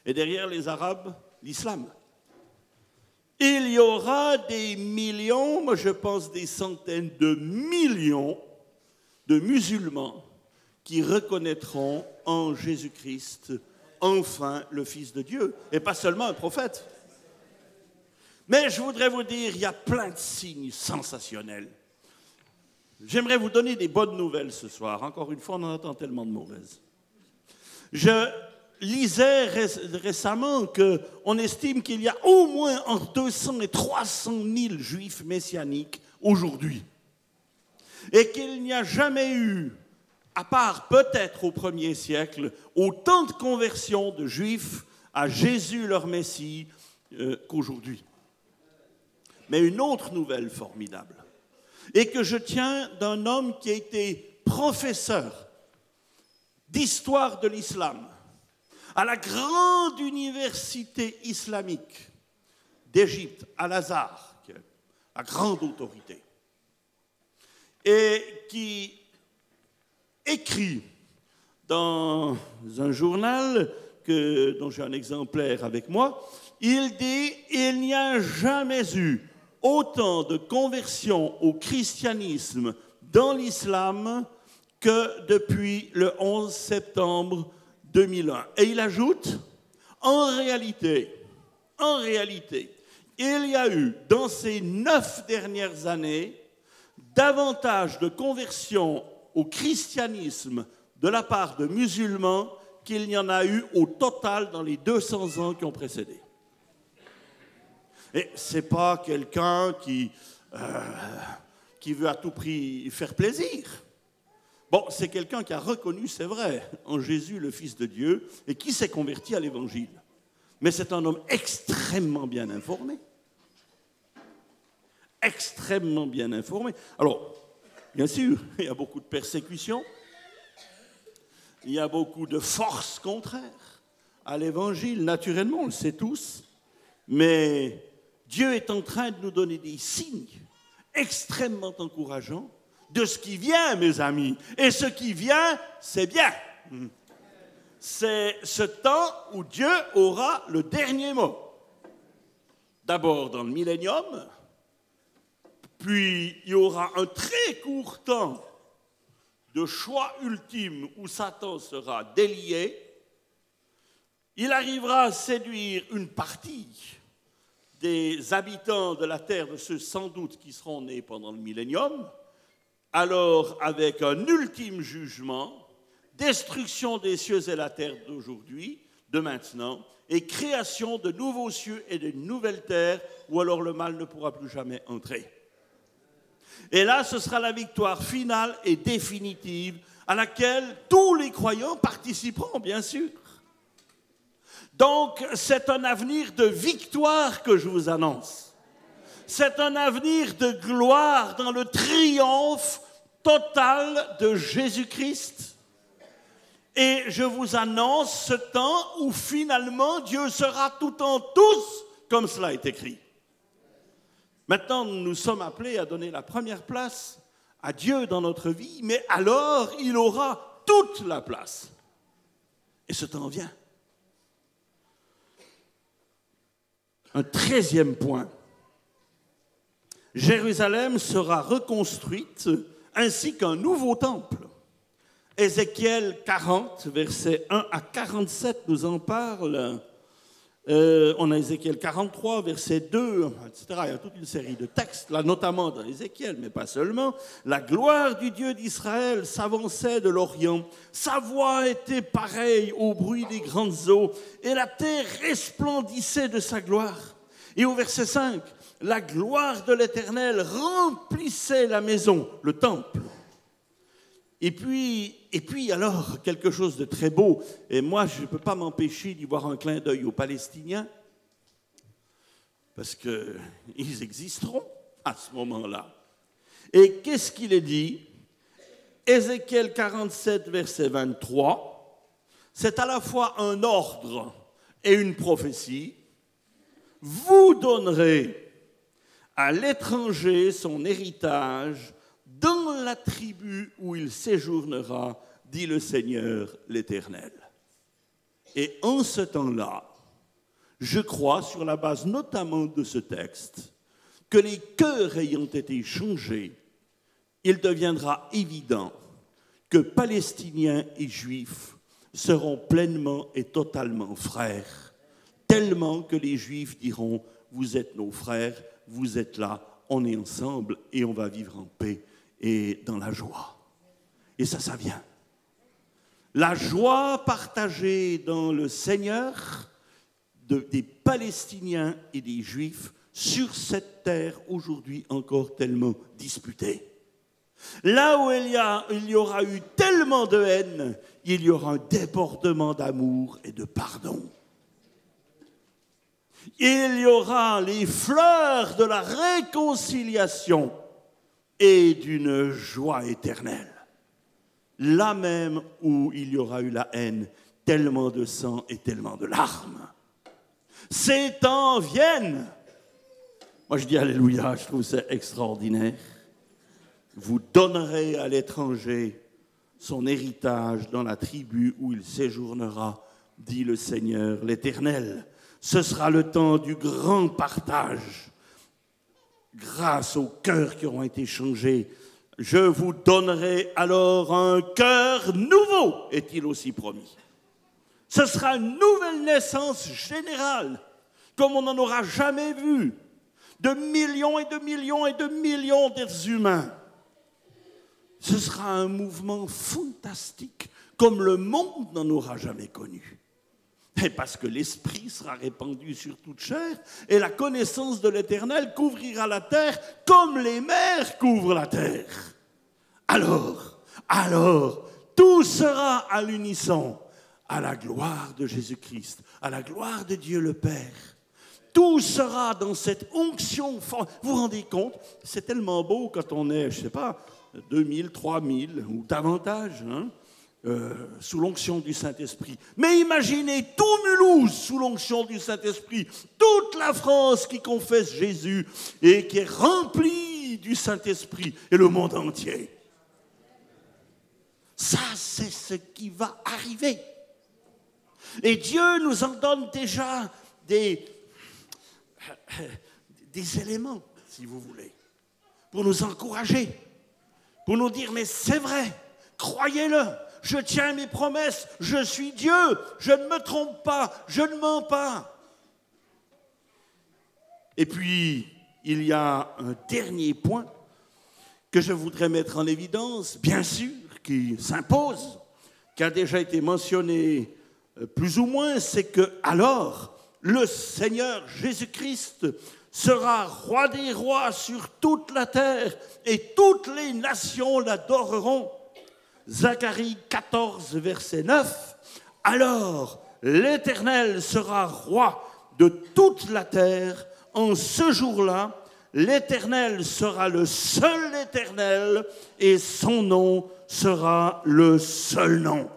Et derrière les Arabes, l'islam. Il y aura des millions, moi je pense des centaines de millions de musulmans qui reconnaîtront en Jésus-Christ enfin le Fils de Dieu, et pas seulement un prophète. Mais je voudrais vous dire, il y a plein de signes sensationnels. J'aimerais vous donner des bonnes nouvelles ce soir. Encore une fois, on en entend tellement de mauvaises. Je lisais récemment qu'on estime qu'il y a au moins entre 200 et 300 000 juifs messianiques aujourd'hui. Et qu'il n'y a jamais eu, à part peut-être au 1er siècle, autant de conversions de juifs à Jésus leur Messie qu'aujourd'hui. Mais une autre nouvelle formidable, et que je tiens d'un homme qui a été professeur d'histoire de l'islam à la grande université islamique d'Égypte, Al-Azhar, qui est la grande autorité, et qui écrit dans un journal dont j'ai un exemplaire avec moi, il dit « Il n'y a jamais eu autant de conversions au christianisme dans l'islam que depuis le 11 septembre 2001. » Et il ajoute « En réalité, il y a eu dans ces 9 dernières années davantage de conversions au christianisme de la part de musulmans qu'il n'y en a eu au total dans les 200 ans qui ont précédé. » Et ce n'est pas quelqu'un qui veut à tout prix faire plaisir. Bon, c'est quelqu'un qui a reconnu, c'est vrai, en Jésus le Fils de Dieu et qui s'est converti à l'Évangile. Mais c'est un homme extrêmement bien informé. Extrêmement bien informé. Alors, bien sûr, il y a beaucoup de persécutions. Il y a beaucoup de forces contraires à l'Évangile, naturellement, on le sait tous. Mais Dieu est en train de nous donner des signes extrêmement encourageant de ce qui vient, mes amis. Et ce qui vient, c'est bien. C'est ce temps où Dieu aura le dernier mot. D'abord dans le millénium, puis il y aura un très court temps de choix ultime où Satan sera délié. Il arrivera à séduire une partie des habitants de la terre, de ceux sans doute qui seront nés pendant le millénium, alors avec un ultime jugement, destruction des cieux et la terre d'aujourd'hui, de maintenant, et création de nouveaux cieux et de nouvelles terres où alors le mal ne pourra plus jamais entrer. Et là, ce sera la victoire finale et définitive à laquelle tous les croyants participeront, bien sûr. Donc, c'est un avenir de victoire que je vous annonce. C'est un avenir de gloire dans le triomphe total de Jésus-Christ. Et je vous annonce ce temps où finalement Dieu sera tout en tous, comme cela est écrit. Maintenant, nous sommes appelés à donner la première place à Dieu dans notre vie, mais alors il aura toute la place. Et ce temps vient. Un 13e point. Jérusalem sera reconstruite ainsi qu'un nouveau temple. Ézéchiel 40, versets 1 à 47 nous en parle. On a Ézéchiel 43, verset 2, etc. Il y a toute une série de textes, là notamment dans Ézéchiel, mais pas seulement. La gloire du Dieu d'Israël s'avançait de l'Orient. Sa voix était pareille au bruit des grandes eaux, et la terre resplendissait de sa gloire. Et au verset 5, la gloire de l'Éternel remplissait la maison, le temple. Et puis alors, quelque chose de très beau, et moi je ne peux pas m'empêcher d'y voir un clin d'œil aux Palestiniens, parce qu'ils existeront à ce moment-là. Et qu'est-ce qu'il est dit? Ézéchiel 47, verset 23, c'est à la fois un ordre et une prophétie. Vous donnerez à l'étranger son héritage dans la tribu où il séjournera, dit le Seigneur l'Éternel. Et en ce temps-là, je crois, sur la base notamment de ce texte, que les cœurs ayant été changés, il deviendra évident que Palestiniens et Juifs seront pleinement et totalement frères, tellement que les Juifs diront « Vous êtes nos frères, vous êtes là, on est ensemble et on va vivre en paix. » Et dans la joie. Et ça vient. La joie partagée dans le Seigneur des Palestiniens et des Juifs sur cette terre aujourd'hui encore tellement disputée. Là où il y aura eu tellement de haine, il y aura un débordement d'amour et de pardon. Il y aura les fleurs de la réconciliation et d'une joie éternelle. Là même où il y aura eu la haine, tellement de sang et tellement de larmes. Ces temps viennent. Moi je dis alléluia, je trouve ça extraordinaire. Vous donnerez à l'étranger son héritage dans la tribu où il séjournera, dit le Seigneur l'Éternel. Ce sera le temps du grand partage. Grâce aux cœurs qui auront été changés, je vous donnerai alors un cœur nouveau, est-il aussi promis. Ce sera une nouvelle naissance générale, comme on n'en aura jamais vu, de millions et de millions et de millions d'êtres humains. Ce sera un mouvement fantastique, comme le monde n'en aura jamais connu. Et parce que l'Esprit sera répandu sur toute chair, et la connaissance de l'Éternel couvrira la terre comme les mers couvrent la terre. Alors, tout sera à l'unisson, à la gloire de Jésus-Christ, à la gloire de Dieu le Père. Tout sera dans cette onction. Vous vous rendez compte? C'est tellement beau quand on est, je ne sais pas, 2000, 3000 ou davantage, hein? Sous l'onction du Saint-Esprit. Mais imaginez tout Mulhouse sous l'onction du Saint-Esprit, toute la France qui confesse Jésus et qui est remplie multitude du Saint-Esprit et le monde entier. Ça, c'est ce qui va arriver. Et Dieu nous en donne déjà des éléments, si vous voulez, pour nous encourager, pour nous dire, mais c'est vrai, croyez-le, je tiens mes promesses, je suis Dieu, je ne me trompe pas, je ne mens pas. Et puis, il y a un dernier point que je voudrais mettre en évidence, bien sûr, qui s'impose, qui a déjà été mentionné plus ou moins, c'est que alors le Seigneur Jésus-Christ sera roi des rois sur toute la terre et toutes les nations l'adoreront. Zacharie 14, verset 9. Alors l'Éternel sera roi de toute la terre. En ce jour-là, l'Éternel sera le seul Éternel et son nom sera le seul nom.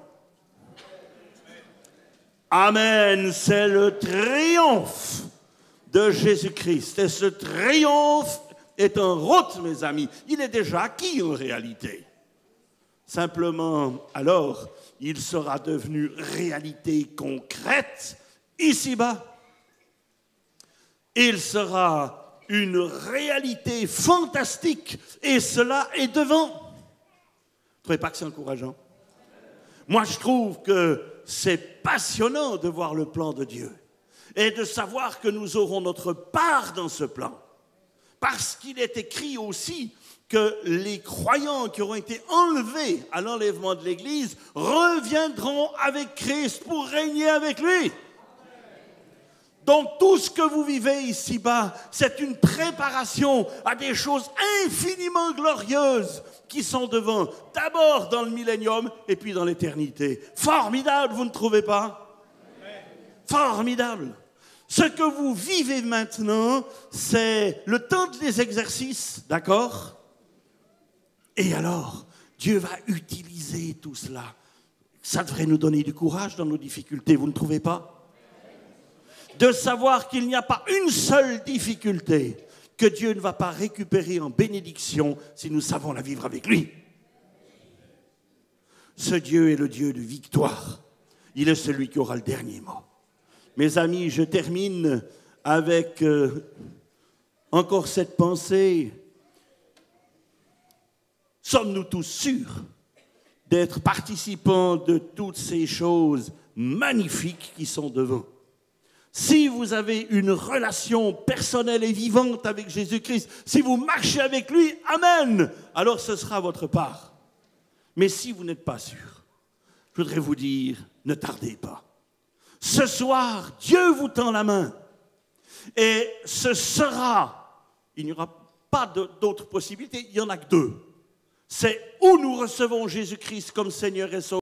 Amen, c'est le triomphe de Jésus-Christ. Et ce triomphe est en route, mes amis. Il est déjà acquis en réalité. Simplement, alors, il sera devenu réalité concrète ici-bas. Il sera une réalité fantastique et cela est devant. Vous ne trouvez pas que c'est encourageant? Moi, je trouve que c'est passionnant de voir le plan de Dieu et de savoir que nous aurons notre part dans ce plan. Parce qu'il est écrit aussi que les croyants qui auront été enlevés à l'enlèvement de l'Église reviendront avec Christ pour régner avec lui. Donc tout ce que vous vivez ici-bas, c'est une préparation à des choses infiniment glorieuses qui sont devant, d'abord dans le millénium et puis dans l'éternité. Formidable, vous ne trouvez pas? Formidable. Ce que vous vivez maintenant, c'est le temps des exercices, d'accord? Et alors, Dieu va utiliser tout cela. Ça devrait nous donner du courage dans nos difficultés, vous ne trouvez pas? De savoir qu'il n'y a pas une seule difficulté que Dieu ne va pas récupérer en bénédiction si nous savons la vivre avec lui. Ce Dieu est le Dieu de victoire. Il est celui qui aura le dernier mot. Mes amis, je termine avec encore cette pensée. Sommes-nous tous sûrs d'être participants de toutes ces choses magnifiques qui sont devant? Si vous avez une relation personnelle et vivante avec Jésus-Christ, si vous marchez avec lui, amen, alors ce sera votre part. Mais si vous n'êtes pas sûr, je voudrais vous dire, ne tardez pas. Ce soir, Dieu vous tend la main et ce sera, il n'y aura pas d'autres possibilités, il n'y en a que deux. C'est où nous recevons Jésus-Christ comme Seigneur et Sauveur.